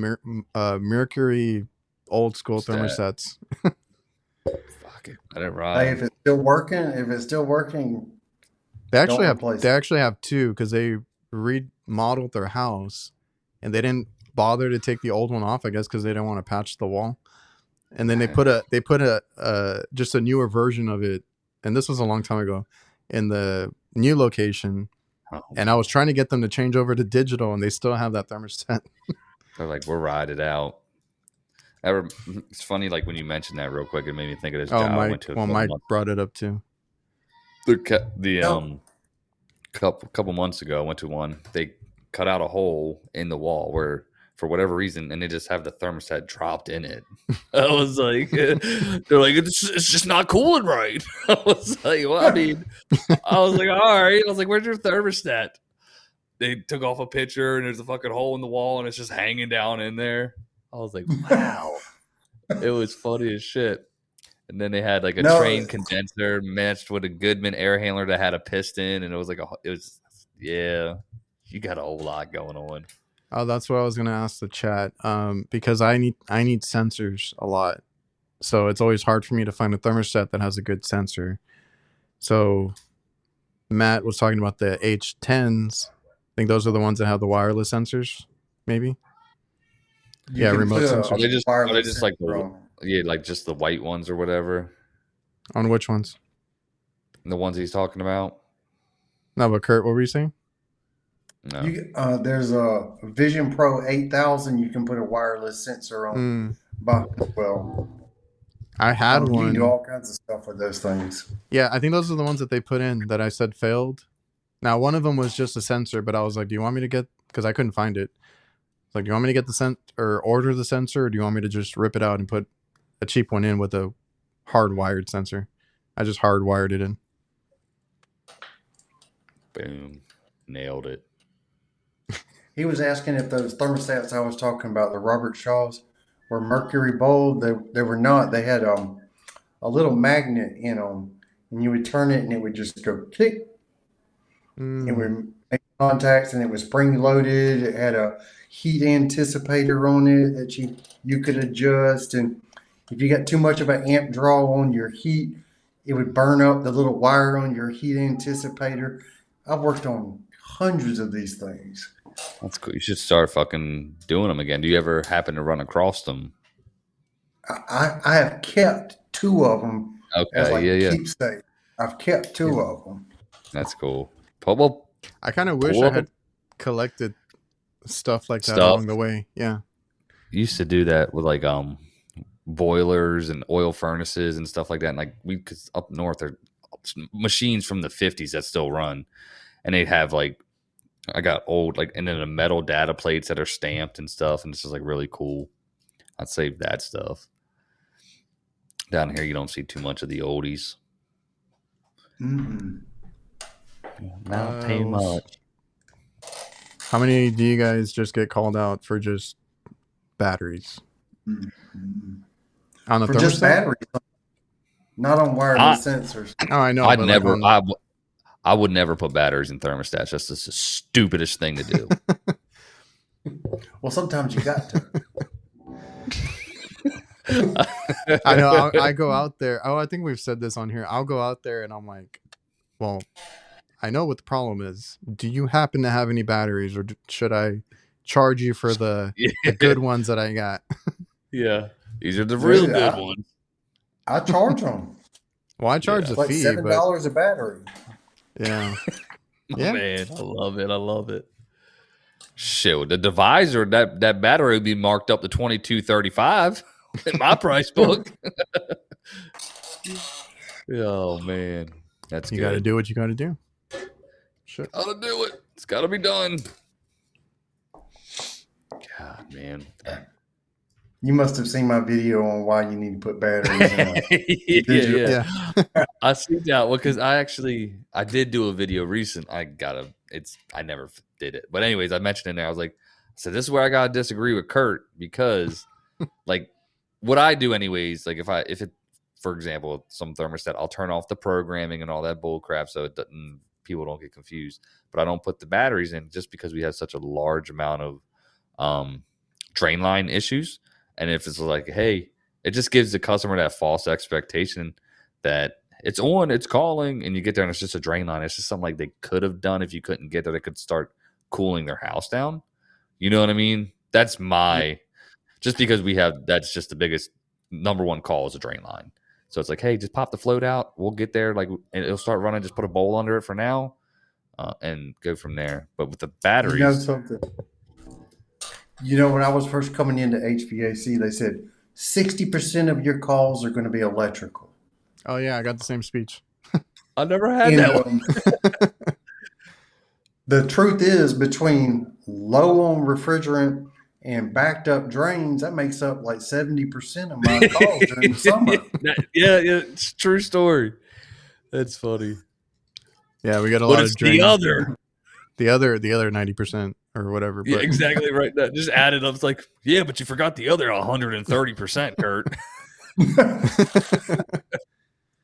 Mercury old school What's that? thermostats. Fuck it. Let it ride. Hey, if it's still working, They actually don't replace have two because they remodeled their house and they didn't bother to take the old one off, I guess, because they didn't want to patch the wall. And then they put a just a newer version of it, and this was a long time ago, in the new location. Oh. And I was trying to get them to change over to digital, and they still have that thermostat. They're like, we'll ride it out. It's funny, like when you mentioned that real quick, it made me think of this guy I went to. Mike brought it up too. Couple months ago, I went to one. They cut out a hole in the wall where, for whatever reason, and they just have the thermostat dropped in it. I was like, they're like, it's just not cooling right. I was like, well, I mean, I was like, all right. I was like, where's your thermostat? They took off a picture, and there's a fucking hole in the wall, and it's just hanging down in there. I was like, wow. It was funny as shit. And then they had like a train condenser matched with a Goodman air handler that had a piston, and it was you got a whole lot going on. Oh, that's what I was gonna ask the chat. Because I need sensors a lot, so it's always hard for me to find a thermostat that has a good sensor. So Matt was talking about the H10s. I think those are the ones that have the wireless sensors, maybe. Remote sensors. Are they just like like just the white ones or whatever? On which ones? The ones he's talking about? No, but Kurt, what were you saying? No. There's a Vision Pro 8000. You can put a wireless sensor on. Well, I had one. You can do all kinds of stuff with those things. Yeah, I think those are the ones that they put in that I said failed. Now, one of them was just a sensor, but I was like, do you want me to get, because I couldn't find it. Like, do you want me to get the or order the sensor, or do you want me to just rip it out and put a cheap one in with a hardwired sensor? I just hardwired it in. Boom. Nailed it. He was asking if those thermostats I was talking about, the Robert Shaws, were mercury bold. They were not. They had a little magnet in them, and you would turn it, and it would just go click. It would make contacts, and it was spring loaded. It had a heat anticipator on it that you could adjust, and if you got too much of an amp draw on your heat, it would burn up the little wire on your heat anticipator. I've worked on hundreds of these things. That's cool. You should start fucking doing them again. Do you ever happen to run across them? I have kept two of them. Okay, keepsake. I've kept two of them. That's cool. Well, I kind of wish I had collected stuff like that along the way. Yeah. Used to do that with like boilers and oil furnaces and stuff like that. And like cause up north are machines from the 50s that still run, and they'd have like, I got old and then the metal data plates that are stamped and stuff, and this is like really cool. I'd save that stuff. Down here you don't see too much of the oldies. Not too much. How many do you guys just get called out for just batteries? On the for just batteries, not on wireless sensors. Oh, I know. I would never put batteries in thermostats. That's just the stupidest thing to do. Well, sometimes you got to. I know. I go out there. Oh, I think we've said this on here. I'll go out there and I'm like, well, I know what the problem is. Do you happen to have any batteries, or should I charge you for the good ones that I got? Yeah. These are the real good ones. I charge them. Well, I charge the like fee. $7 a battery. Yeah. Yeah. Man, I love it. I love it. Shit, the divisor, that battery would be marked up to $22.35 in my price book. Oh man. That's you good. Got to do what you got to do. Shit. Gotta do it. It's gotta be done. God, man. You must have seen my video on why you need to put batteries in a digital. Yeah. I see that. Well, because I did do a video recent. I never did it. But anyways, I mentioned in there, I was like, so this is where I gotta disagree with Kurt, because like what I do anyways, like if it, for example, some thermostat, I'll turn off the programming and all that bull crap so it doesn't, people don't get confused. But I don't put the batteries in just because we have such a large amount of drain line issues. And if it's like, hey, it just gives the customer that false expectation that it's on, it's calling, and you get there and it's just a drain line. It's just something like they could have done if you couldn't get there. They could start cooling their house down. You know what I mean? That's just because that's just the biggest number one call is a drain line. So it's like, hey, just pop the float out. We'll get there. Like, and it'll start running. Just put a bowl under it for now and go from there. But with the batteries. You know something? You know, when I was first coming into HVAC, they said 60% of your calls are going to be electrical. Oh yeah, I got the same speech. I never had that one. The truth is, between low on refrigerant and backed up drains, that makes up like 70% of my calls during the summer. Yeah, it's a true story. That's funny. Yeah, we got a lot of drains. The other. The other 90% or whatever. Yeah, But exactly right. That just added up. It's like, yeah, but you forgot the other 130%, Kurt.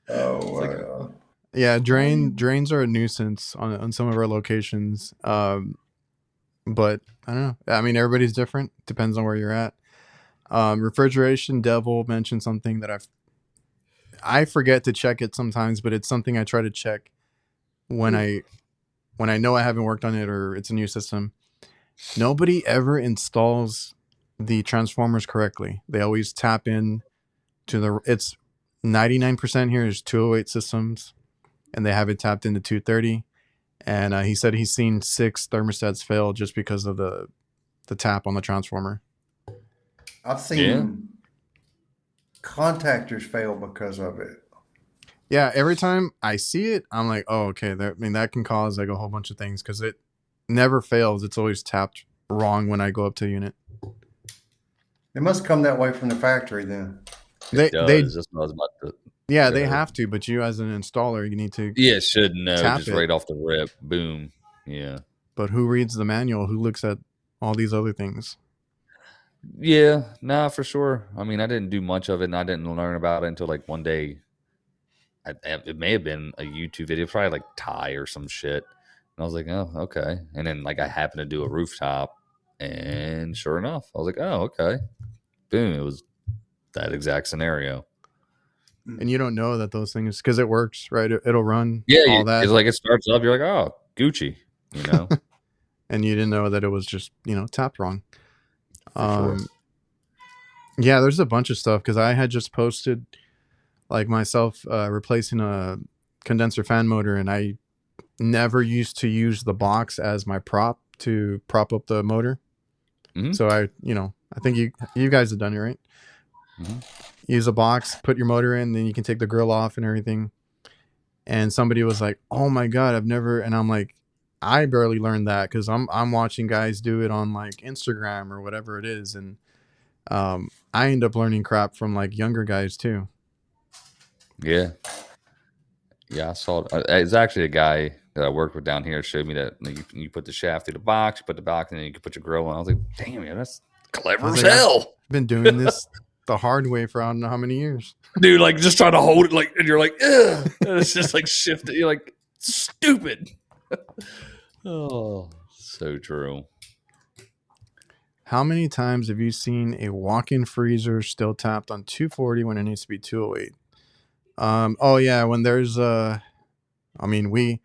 Oh wow. yeah, drains are a nuisance on some of our locations. But I don't know. I mean, everybody's different. Depends on where you're at. Refrigeration Devil mentioned something that I forget to check it sometimes, but it's something I try to check when I know I haven't worked on it or it's a new system. Nobody ever installs the transformers correctly. They always tap in to it's 99% here is 208 systems, and they have it tapped into 230. And he said he's seen 6 thermostats fail just because of the tap on the transformer. I've seen contactors fail because of it. Yeah, every time I see it, I'm like, oh, okay. That can cause like a whole bunch of things because it never fails. It's always tapped wrong when I go up to the unit. It must come that way from the factory then. They That's what I was about to. Yeah, they have to, but you as an installer, you need to. Yeah, should know just it. right off the rip. Boom. Yeah. But who reads the manual? Who looks at all these other things? Yeah, nah, for sure. I mean, I didn't do much of it, and I didn't learn about it until like one day. It may have been a YouTube video, probably like Thai or some shit. And I was like, oh, okay. And then like I happened to do a rooftop, and sure enough, I was like, oh, okay. Boom. It was that exact scenario. And you don't know that those things, because it works, right? It'll run all that. It's like it starts up, you're like, oh, Gucci, you know? And you didn't know that it was just, tapped wrong. Sure. Yeah, there's a bunch of stuff, because I had just posted like myself replacing a condenser fan motor, and I never used to use the box as my prop to prop up the motor. Mm-hmm. So I think you guys have done it, right? Mm-hmm. Use a box, put your motor in, then you can take the grill off and everything. And somebody was like, oh my God, I've never, and I'm like, I barely learned that because I'm watching guys do it on like Instagram or whatever it is. And I end up learning crap from like younger guys too. Yeah. Yeah, I saw it. It's actually a guy that I worked with down here showed me that you put the shaft through the box, you put the box, and then you can put your grill on. I was like, damn, man, that's clever as hell. I've been doing this the hard way for I don't know how many years. Dude, like just trying to hold it, like, and you're like, ugh. And it's just like shifted. You're like, stupid. Oh, so true. How many times have you seen a walk-in freezer still tapped on 240 when it needs to be 208? Oh yeah, when there's we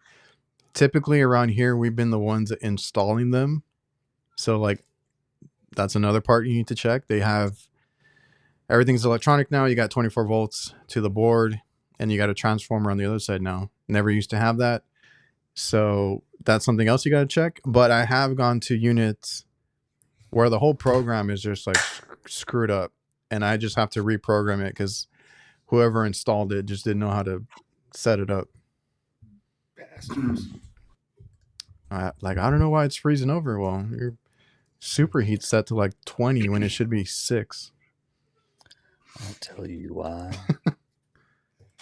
typically around here we've been the ones installing them. So like that's another part you need to check. They have everything's electronic now. You got 24 volts to the board, and you got a transformer on the other side now. Never used to have that. So that's something else you got to check. But I have gone to units where the whole program is just like screwed up, and I just have to reprogram it because whoever installed it just didn't know how to set it up. Bastards. I don't know why it's freezing over. Well, your superheat's set to like 20 when it should be 6. I'll tell you why.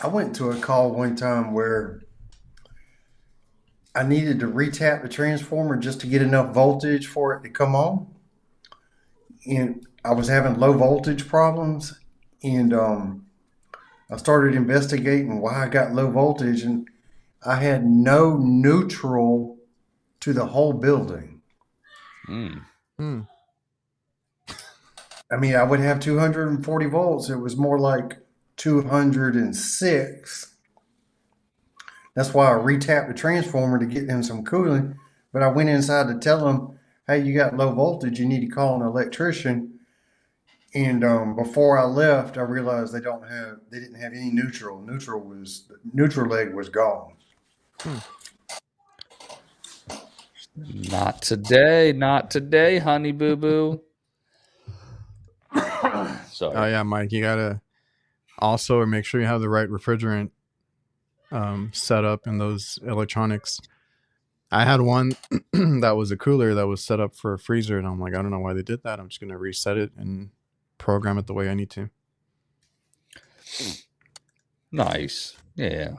I went to a call one time where I needed to retap the transformer just to get enough voltage for it to come on. And I was having low voltage problems. And I started investigating why I got low voltage. And I had no neutral to the whole building. Hmm. I mean, I would have 240 volts. It was more like 206. That's why I retapped the transformer to get them some cooling. But I went inside to tell them, hey, you got low voltage. You need to call an electrician. And before I left, I realized they didn't have any neutral. Neutral leg was gone. Not today, honey boo boo. Sorry. Oh yeah, Mike, you gotta also make sure you have the right refrigerant set up in those electronics. I had one that was a cooler that was set up for a freezer, and I'm like, I don't know why they did that. I'm just gonna reset it and program it the way I need to. Nice. Yeah.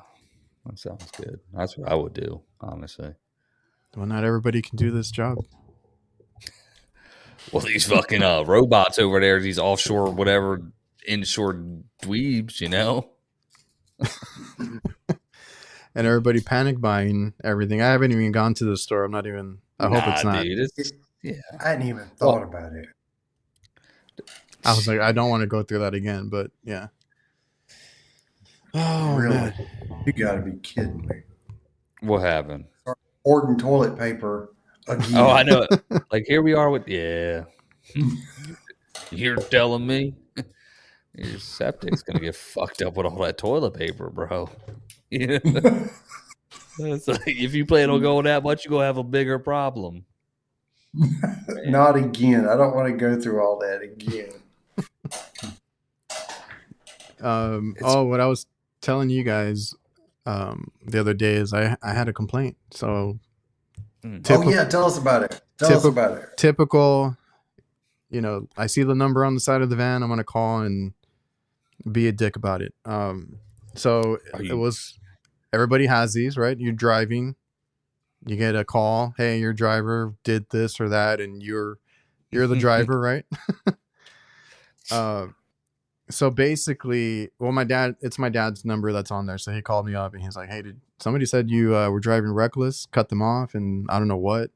That sounds good. That's what I would do, honestly. Well, not everybody can do this job. Well, these fucking robots over there, these offshore, whatever, inshore dweebs, you know? And everybody panic buying everything. I haven't even gone to the store. I'm not even. I hope it's not. Dude, yeah. I hadn't even thought about it. I was like, I don't want to go through that again, but yeah. Oh, Really? man. You got to be kidding me. What happened? Hoarding toilet paper again. Oh, I know. Like, here we are with, yeah. You're telling me your septic's going to get fucked up with all that toilet paper, bro. Yeah. It's like, if you plan on going that much, you're going to have a bigger problem. Not again. I don't want to go through all that again. What I was telling you guys the other day is I had a complaint. So Tell us about it. Tell us about it. Typical, I see the number on the side of the van. I'm gonna call and be a dick about it. It was, everybody has these, right? You're driving, you get a call, hey, your driver did this or that, and you're the driver, right? So basically, well, it's my dad's number that's on there. So he called me up and he's like, hey, somebody said you were driving reckless, cut them off, and I don't know what.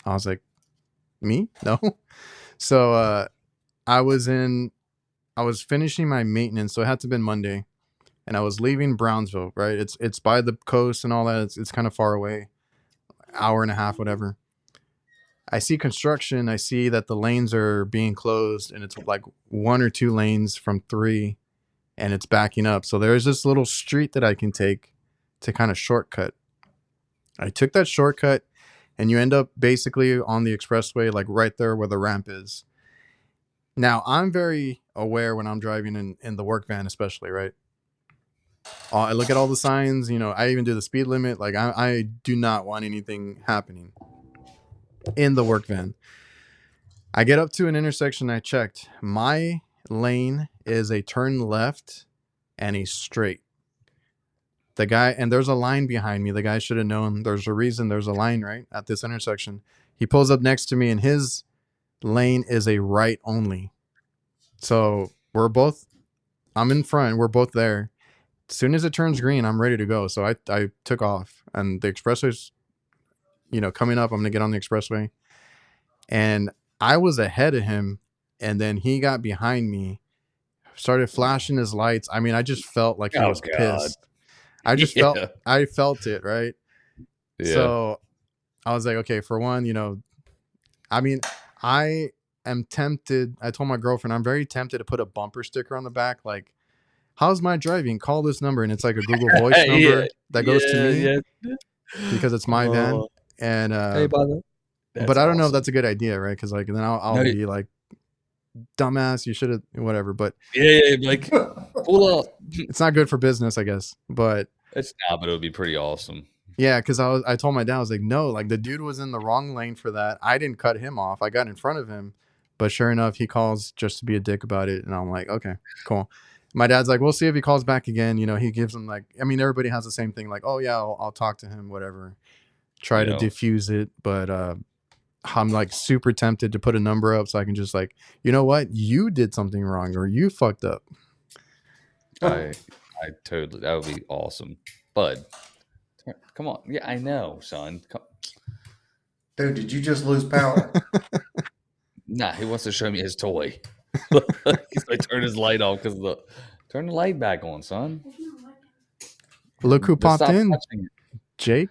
I was like, me? No. So I was finishing my maintenance, so it had to have been Monday, and I was leaving Brownsville, right? It's by the coast and all that. It's kind of far away, hour and a half, whatever. I see construction. I see that the lanes are being closed, and it's like 1 or 2 lanes from 3, and it's backing up. So there's this little street that I can take to kind of shortcut. I took that shortcut, and you end up basically on the expressway, like right there where the ramp is. Now, I'm very aware when I'm driving in the work van, especially, right? I look at all the signs, I even do the speed limit. Like I do not want anything happening in the work van. I get up to an intersection. I checked. My lane is a turn left and a straight. And there's a line behind me. The guy should have known there's a reason there's a line right at this intersection. He pulls up next to me and his lane is a right only. So I'm in front. We're both there. As soon as it turns green, I'm ready to go. So I took off, and the expressway's, coming up. I'm going to get on the expressway, and I was ahead of him, and then he got behind me, started flashing his lights. I mean, I just felt like he was pissed. I just felt it, right? Yeah. So I was like, okay, for one, I mean, I am tempted. I told my girlfriend, I'm very tempted to put a bumper sticker on the back, like, how's my driving? Call this number. And it's like a Google Voice number that goes to me because it's my van. And hey, brother. But I don't know if that's a good idea, right? Because like then I'll be like, dumbass, you should have whatever. But like pull up. It's not good for business, I guess. But it's not. But it would be pretty awesome. Yeah, because I told my dad, I was like, no, like the dude was in the wrong lane for that. I didn't cut him off. I got in front of him, but sure enough, he calls just to be a dick about it, and I'm like, okay, cool. My dad's like, we'll see if he calls back again. He gives him like, I mean, everybody has the same thing, like, oh yeah, I'll talk to him, whatever, try to diffuse it, but I'm like super tempted to put a number up so I can just like, you know what, you did something wrong or you fucked up. I totally, that would be awesome, bud. Come on, yeah, I know, son. Dude, did you just lose power? Nah, he wants to show me his toy. He's like, turn his light off because turn the light back on, son. Look who popped in, Jake.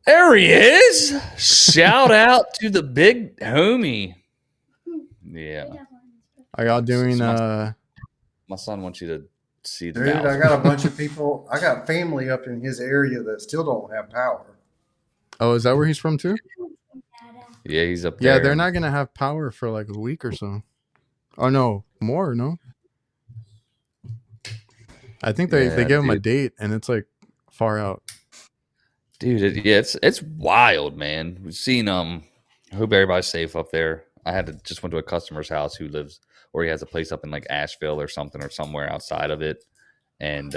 There he is. Shout out to the big homie. Yeah. Are y'all doing my son wants you to see the Dude, Bowser. I got a bunch of people. I got family up in his area that still don't have power. Oh, is that where he's from too? Yeah, he's up there. Yeah, they're not gonna have power for like a week or so. Oh no, more, no. I think they give him a date and it's like far out. Dude, it's wild, man. We've seen I hope everybody's safe up there. I just went to a customer's house who lives, or he has a place up in like Asheville or something, or somewhere outside of it. And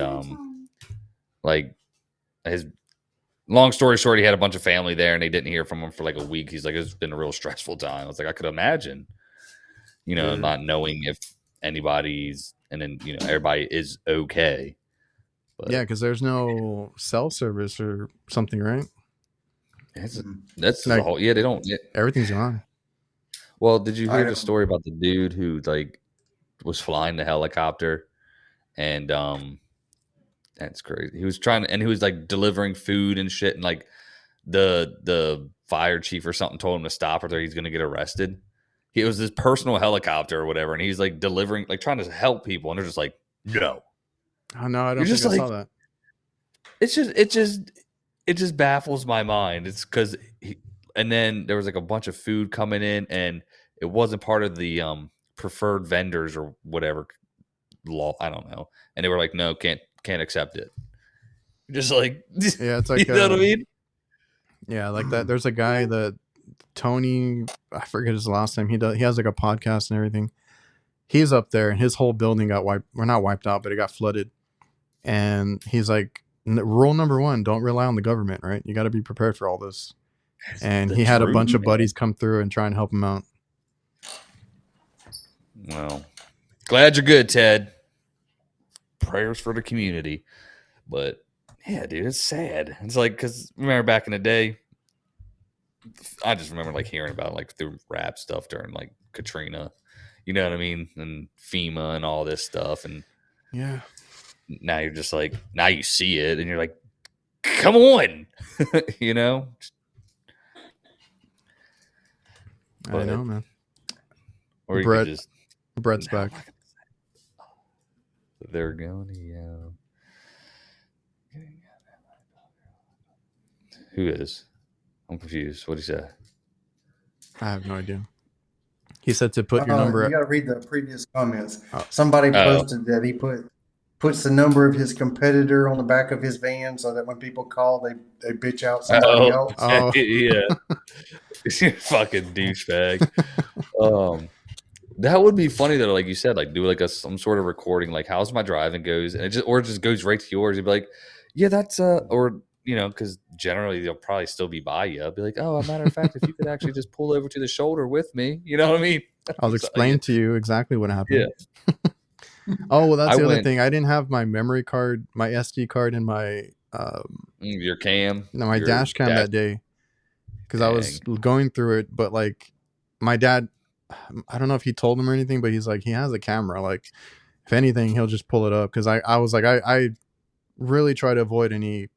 like his long story short, he had a bunch of family there and they didn't hear from him for like a week. He's like, it's been a real stressful time. I was like, I could imagine, not knowing if anybody's, and then everybody is okay. But yeah, because there's no cell service or something, right? That's like, the whole. Yeah, they don't. Everything's gone. Well, did you hear the story about the dude who like was flying the helicopter, and that's crazy. He was he was like delivering food and shit, and like the fire chief or something told him to stop, or he's gonna get arrested. It was this personal helicopter or whatever, and he's like delivering, like trying to help people, and they're just like, no. Oh no, I don't think I saw that. It just baffles my mind. It's because and then there was like a bunch of food coming in, and it wasn't part of the preferred vendors or whatever law. I don't know, and they were like, no, can't accept it. Just like, yeah, it's like you know what I mean? Yeah, like that. There's a guy that Tony, I forget his last name. He has like a podcast and everything. He's up there, and his whole building got wiped. Well, not wiped out, but it got flooded. And he's like, rule number 1, don't rely on the government, right? You got to be prepared for all this. And he had a bunch of buddies come through and try and help him out. Well, glad you're good, Ted. Prayers for the community. But yeah, dude, it's sad. It's like, because remember back in the day, I just remember like hearing about like the rap stuff during like Katrina, you know what I mean? And FEMA and all this stuff. And yeah, now you're just like, now you see it and you're like, come on, you know? I know, man. Or you Brett, could just, Brett's back. They're going, Who is? I'm confused. What did he say? I have no idea. He said to put your number. You got to read the previous comments. Somebody posted that he puts the number of his competitor on the back of his van so that when people call, they bitch out somebody else. Oh, yeah. You're fucking douchebag. That would be funny though, like you said, like do like some sort of recording, like how's my driving goes, and it just goes right to yours. You'd be like, yeah, that's or because generally they'll probably still be by you. I'll be like, oh, as a matter of fact, if you could actually just pull over to the shoulder with me, you know what I mean? I'll explain to you exactly what happened. Yeah. Oh, well, that's the other thing. I didn't have my memory card, my SD card, and my your cam, my dash cam that day, because I was going through it. But like my dad, I don't know if he told him or anything, but he's like, he has a camera. Like if anything, he'll just pull it up. Because I was like, I really try to avoid any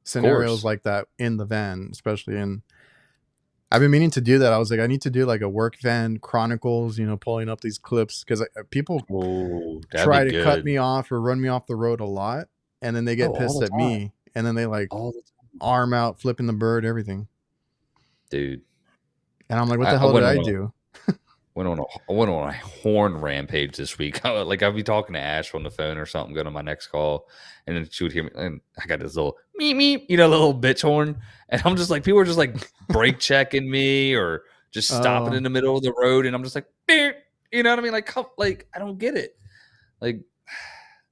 scenarios like that in the van, especially in. I've been meaning to do that. I was like, I need to do like a work van chronicles, pulling up these clips, because people try to cut me off or run me off the road a lot, and then they get pissed at me, and then they like arm out, flipping the bird, everything. Dude. And I'm like, what the hell did I do? I went on a horn rampage this week. Like I'd be talking to Ash on the phone or something, going to my next call, and then she would hear me, and I got this little meep meep, little bitch horn, and I'm just like, people are just like brake checking me or just stopping in the middle of the road, and I'm just like, beep, you know what I mean? Like, like I don't get it. Like,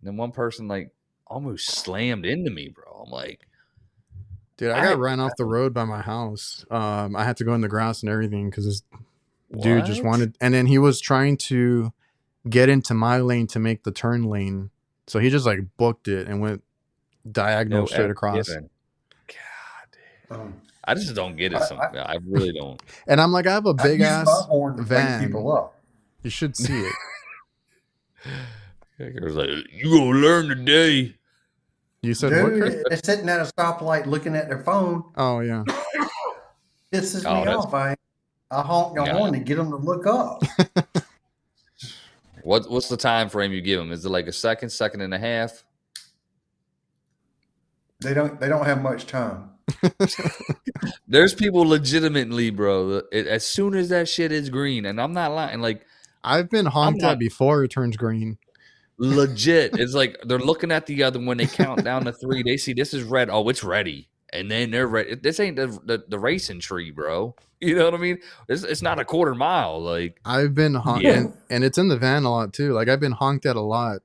then one person like almost slammed into me, bro. I'm like, dude, I got ran off the road by my house. I had to go in the grass and everything because this dude just wanted, and then he was trying to get into my lane to make the turn lane. So he just like booked it and went diagonal straight across. God damn. I just don't get it. I really don't. And I'm like, I have a big ass van. People up. You should see it. It was like, you gonna learn today. You said dude, what? They're sitting at a stoplight looking at their phone. Oh yeah. Pisses me off. I honk the horn to get them to look up. What's the time frame you give them? Is it like a second and a half? They don't have much time. There's people legitimately, bro. As soon as that shit is green, and I'm not lying. Like I've been honked at before it turns green. Legit, it's like they're looking at the other when they count down to 3. They see this is red. Oh, it's ready, and then they're ready. This ain't the racing tree, bro. You know what I mean? It's not a quarter mile. Like I've been honked, and it's in the van a lot too. Like I've been honked at a lot,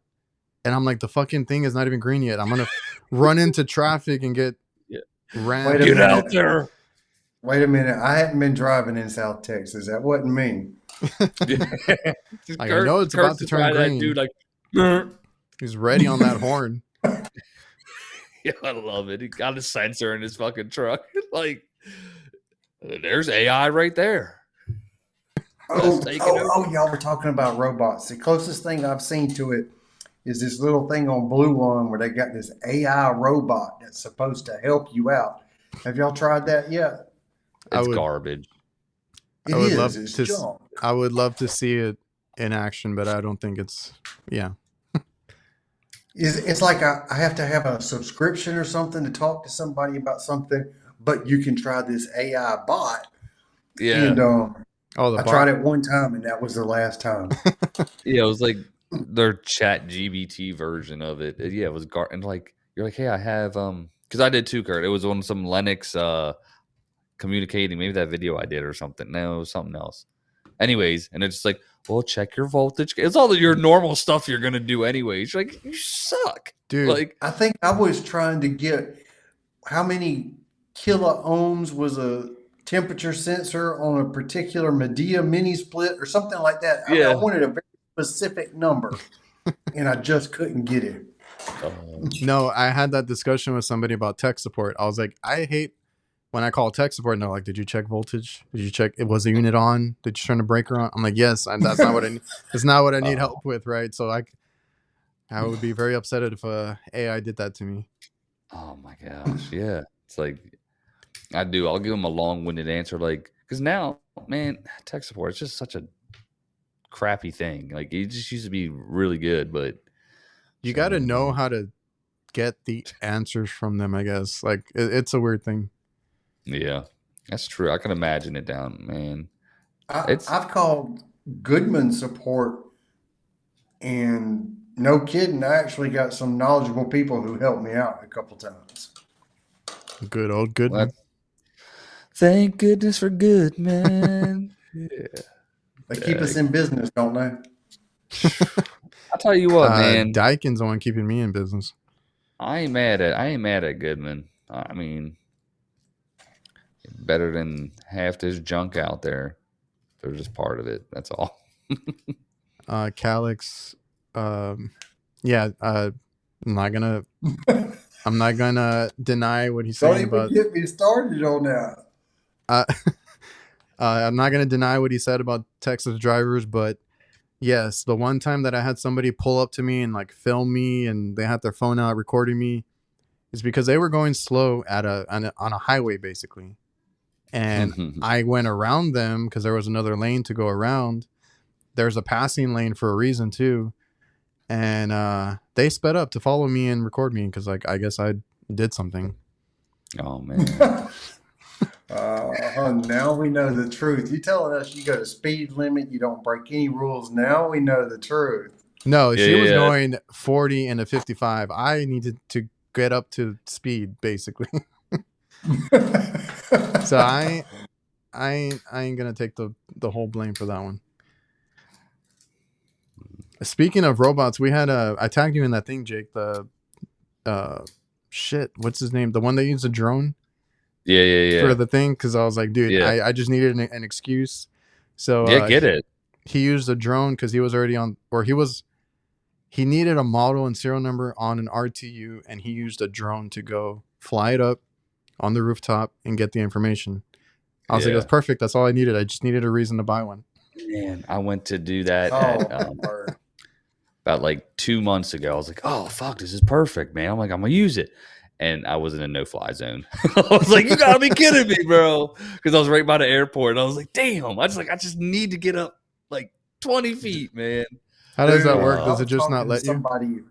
and I'm like, the fucking thing is not even green yet. I'm gonna run into traffic and get ran. Get out there. Wait a minute. I hadn't been driving in South Texas. That wasn't me. Like, I know it's about to turn green. Dude, like, he's ready on that horn. Yeah, I love it. He got a sensor in his fucking truck. Like, there's AI right there. Y'all were talking about robots. The closest thing I've seen to it is this little thing on Blue One where they got this AI robot that's supposed to help you out. Have y'all tried that yet? It's garbage. I would love to see it in action, but I don't think it's It's like I have to have a subscription or something to talk to somebody about something, but you can try this AI bot. Yeah. And I tried it one time, and that was the last time. Yeah, it was like their Chat GBT version of it. Yeah, it was and like you're like, hey, I have because I did too, Kurt. It was on some Linux communicating, maybe that video I did or something. No, it was something else. Anyways, and it's just like, well, check your voltage. It's all your normal stuff you're gonna do anyways. You're like, you suck, dude. Like, I think I was trying to get how many kilo ohms was a temperature sensor on a particular Medea mini split or something like that. I wanted a very specific number, and I just couldn't get it. No, I had that discussion with somebody about tech support. I was like, I hate when I call tech support and they're like, did you check voltage? Did you check, was the unit on? Did you turn the breaker on? I'm like, yes, and that's not what I need. It's not what I need help with, right? So I would be very upset if AI did that to me. Oh my gosh, yeah. It's like I'll give them a long-winded answer, like, because now, man, tech support, it's just such a crappy thing. Like, it just used to be really good, but you got to know how to get the answers from them, I guess. Like, it's a weird thing. Yeah, that's true. I can imagine it down, man. I've called Goodman support, and no kidding, I actually got some knowledgeable people who helped me out a couple times. Good old Goodman. Thank goodness for Goodman. Yeah. They keep us in business, don't they? I'll tell you what, man. Daikin's the one keeping me in business. I ain't mad at Goodman. I mean, better than half this junk out there. They're just part of it. That's all. Calix, I'm not gonna deny what he's saying about. Don't even get me started on that. I'm not gonna deny what he said about Texas drivers, but yes, the one time that I had somebody pull up to me and like film me, and they had their phone out recording me, is because they were going slow on a highway basically. And I went around them because there was another lane to go around. There's a passing lane for a reason too. And they sped up to follow me and record me because, like, I guess I did something. Oh, man. Now we know the truth. You telling us you go to speed limit, you don't break any rules. Now we know the truth. No, Yeah, she was yeah. going 40 and a 55. I needed to get up to speed, basically. So I ain't gonna take the whole blame for that one. Speaking of robots, we had I tagged you in that thing, Jake. The shit, what's his name? The one that used a drone Yeah. for the thing, because I was like, dude, Yeah. I just needed an excuse. So Yeah, get it. he used a drone because he was already on, or he needed a model and serial number on an RTU, and he used a drone to go fly it up on the rooftop and get the information. I was like, Yeah. that's perfect. That's all I needed. I just needed a reason to buy one. Man, I went to do that Oh, word. about like 2 months ago. I was like, oh, fuck, this is perfect, man. I'm like, I'm going to use it. And I was in a no-fly zone. I was like, you got to be kidding me, bro. Because I was right by the airport. And I was like, damn. I just need to get up like 20 feet, man. How does that Dude, work? I Does it was just not talking to let you?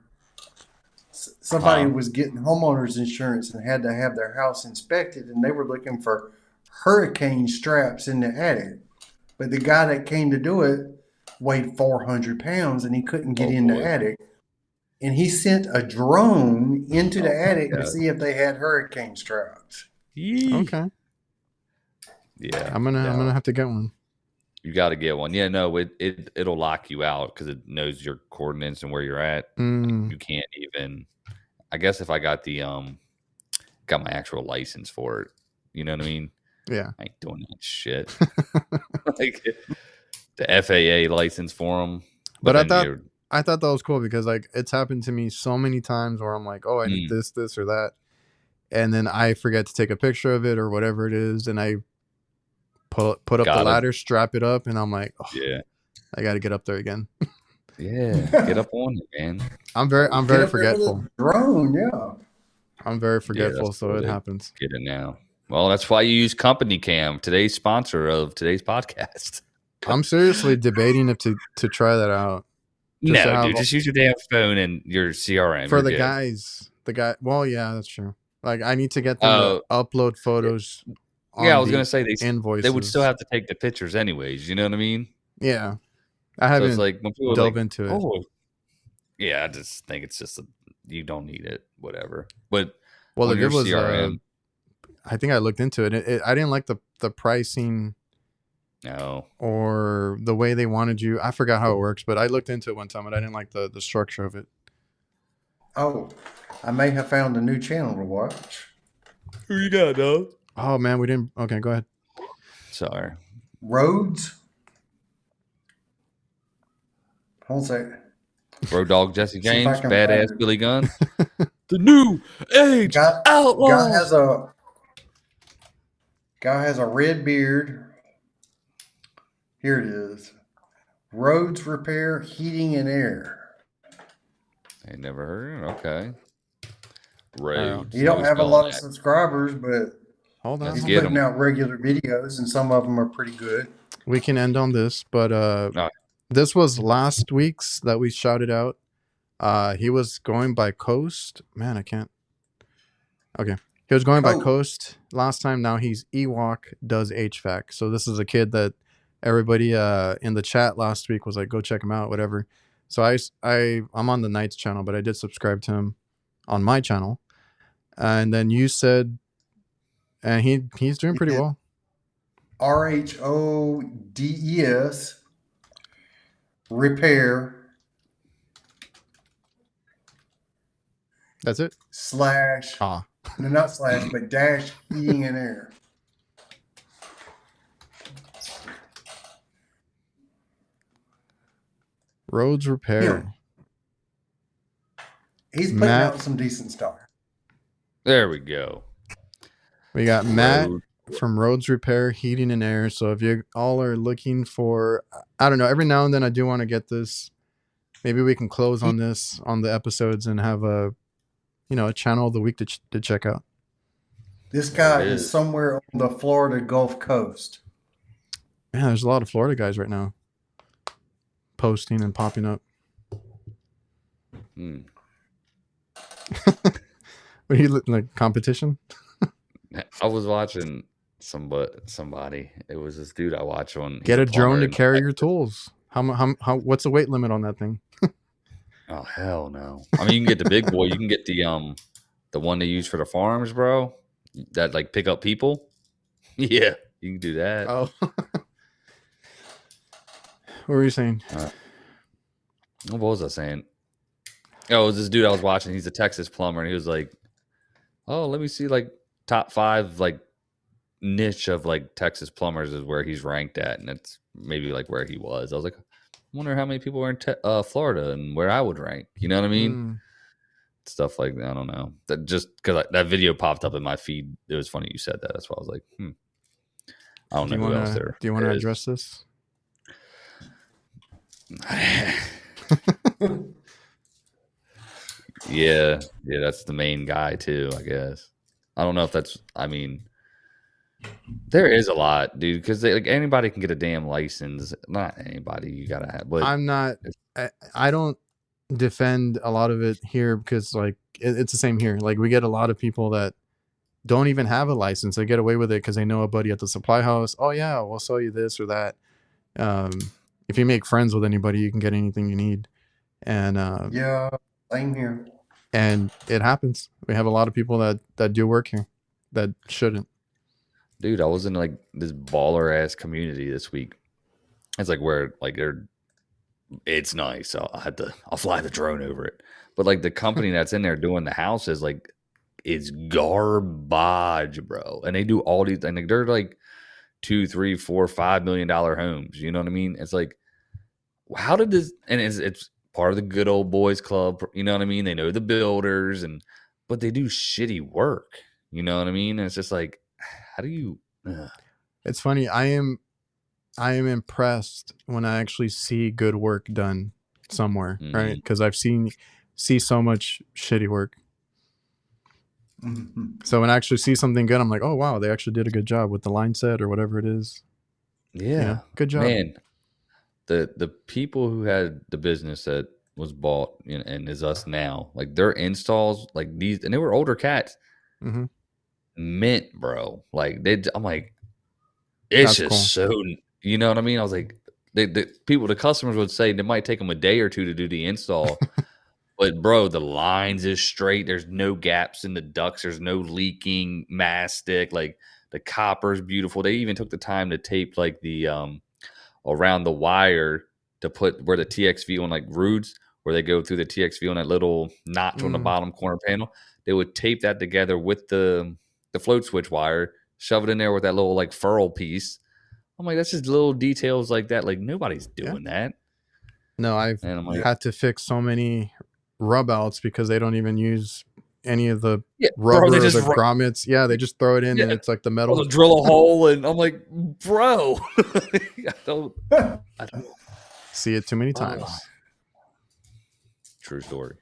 somebody was getting homeowners insurance and had to have their house inspected, and they were looking for hurricane straps in the attic. But the guy that came to do it weighed 400 pounds, and he couldn't get in the attic. And he sent a drone into the attic to see if they had hurricane straps. Okay. Yeah. I'm gonna have to get one. You got to get one. Yeah, no, it'll lock you out because it knows your coordinates and where you're at. You can't even. I guess if I got got my actual license for it, you know what I mean? Yeah. I ain't doing that shit. Like the FAA license for them. But I thought that was cool because like it's happened to me so many times where I'm like, oh, I need this or that, and then I forget to take a picture of it or whatever it is, and I put up the ladder, strap it up, and I'm like, oh, yeah, I got to get up there again. Yeah, get up on it, man. I'm very forgetful. Drone, yeah. I'm very forgetful, so it happens. Get it now. Well, that's why you use Company Cam, today's sponsor of today's podcast. I'm seriously debating if to try that out. Just use your damn phone and your CRM. For the guys. Well, yeah, that's true. Like, I need to get them to upload photos. Yeah, I was going to say invoices. They would still have to take the pictures anyways. You know what I mean? Yeah. I haven't it's like when people dove into it. Yeah, I just think it's just you don't need it, whatever. But well, if it was CRM, I think I looked into it. I didn't like the pricing. No. Or the way they wanted you. I forgot how it works, but I looked into it one time and I didn't like the structure of it. Oh, I may have found a new channel to watch. Who you got, dog? Oh, man, we didn't. Okay, go ahead. Sorry. Roads. Hold a second. Road Dog Jesse James, Badass Billy Gunn. The new age outlaw. Guy has a red beard. Here it is. Roads repair, heating, and air. I never heard of it. Okay. Roads. He don't have a lot of subscribers, but hold on. He's putting out regular videos, and some of them are pretty good. We can end on this, but this was last week's that we shouted out. He was going by Coast. Man, I can't. Okay. He was going by Coast last time. Now he's Ewok does HVAC. So this is a kid that everybody in the chat last week was like, go check him out, whatever. So I'm on the Knights channel, but I did subscribe to him on my channel. And then you said, and he's doing pretty well. RHODES repair. That's it? No, not slash, but dash heating and air. Roads repair. He's putting out some decent stuff. There we go. We got Matt from Roads Repair, Heating and Air. So if you all are looking for, I don't know, every now and then I do want to get this. Maybe we can close on this on the episodes and have a channel of the week to check out. This guy is somewhere on the Florida Gulf Coast. Man, there's a lot of Florida guys right now posting and popping up. Hmm. What are you like competition? I was watching somebody. It was this dude I watch on. Get a drone to plumber. carry your tools. How what's the weight limit on that thing? Oh hell no! I mean, you can get the big boy. You can get the one they use for the farms, bro. That like pick up people. Yeah, you can do that. Oh. What were you saying? What was I saying? Oh, it was this dude I was watching. He's a Texas plumber, and he was like, "Oh, let me see like top 5 like niche of like Texas plumbers is where he's ranked at, and it's maybe like where he was." I was like, I wonder how many people are in Florida and where I would rank. You know what I mean? Stuff like that. I don't know. That just because that video popped up in my feed. It was funny you said that. That's why I was like, I don't know who else there. Do you want to address this? Yeah, that's the main guy too, I guess. I don't know if that's. I mean, there is a lot, dude, because like anybody can get a damn license. Not anybody. You gotta have. But I'm not. I don't defend a lot of it here because like it's the same here. Like we get a lot of people that don't even have a license. They get away with it because they know a buddy at the supply house. Oh yeah, we'll sell you this or that. If you make friends with anybody, you can get anything you need. And yeah, same here. And it happens. We have a lot of people that do work here that shouldn't. Dude, I was in like this baller ass community this week. It's like where like it's nice. So I'll fly the drone over it. But like the company that's in there doing the houses, like it's garbage, bro. And they do all these, and like, they're like $2, $3, $4, $5 million homes. You know what I mean? It's like, how did this? And it's part of the good old boys club. You know what I mean? They know the builders, but they do shitty work. You know what I mean? And it's just like, how do you? It's funny. I am impressed when I actually see good work done somewhere, right? Because I've see so much shitty work. So when I actually see something good, I'm like, oh wow, they actually did a good job with the line set or whatever it is. Yeah, good job, man. The people who had the business that was bought and is us now, like their installs, like these, and they were older cats. Mint, bro. Like I'm like, it's that's just cool. So you know what I mean? I was like, the customers would say it might take them a day or two to do the install. But bro, the lines is straight. There's no gaps in the ducts. There's no leaking mastic. Like the copper's beautiful. They even took the time to tape like the around the wire to put where the TXV on like roots, where they go through the TXV on that little notch on the bottom corner panel. They would tape that together with the float switch wire, shove it in there with that little like furl piece. I'm like, that's just little details like that. Like nobody's doing that. No, I've had to fix so many rub outs because they don't even use any of the rubber or the grommets. Yeah, they just throw it in and it's like the metal. They'll drill a hole, and I'm like, bro, I don't see it too many times. True story.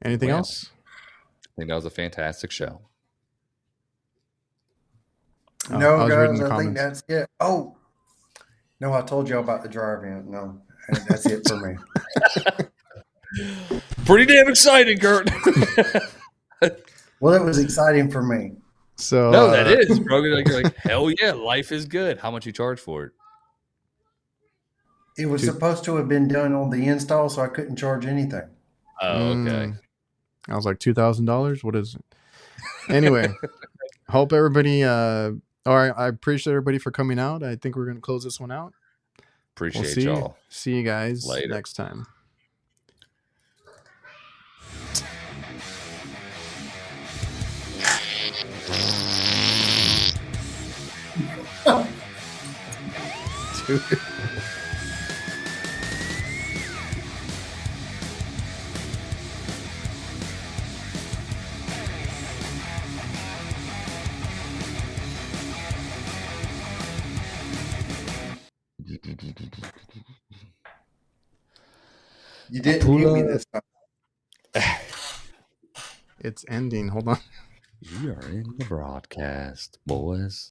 Anything else? I think that was a fantastic show. No, guys, I think that's it. Oh, no, I told y'all about the dryer vent. No, that's it for me. Pretty damn exciting, Kurt. Well, it was exciting for me. So no, that is, bro. You're like, hell yeah, life is good. How much you charge for it? It was supposed to have been done on the install, so I couldn't charge anything. Oh, okay. I was like $2,000. What is it? Anyway, hope everybody. All right, I appreciate everybody for coming out. I think we're going to close this one out. Appreciate y'all. See you guys later next time. Dude. You didn't mute me this time. It's ending. Hold on. You are in the broadcast, boys.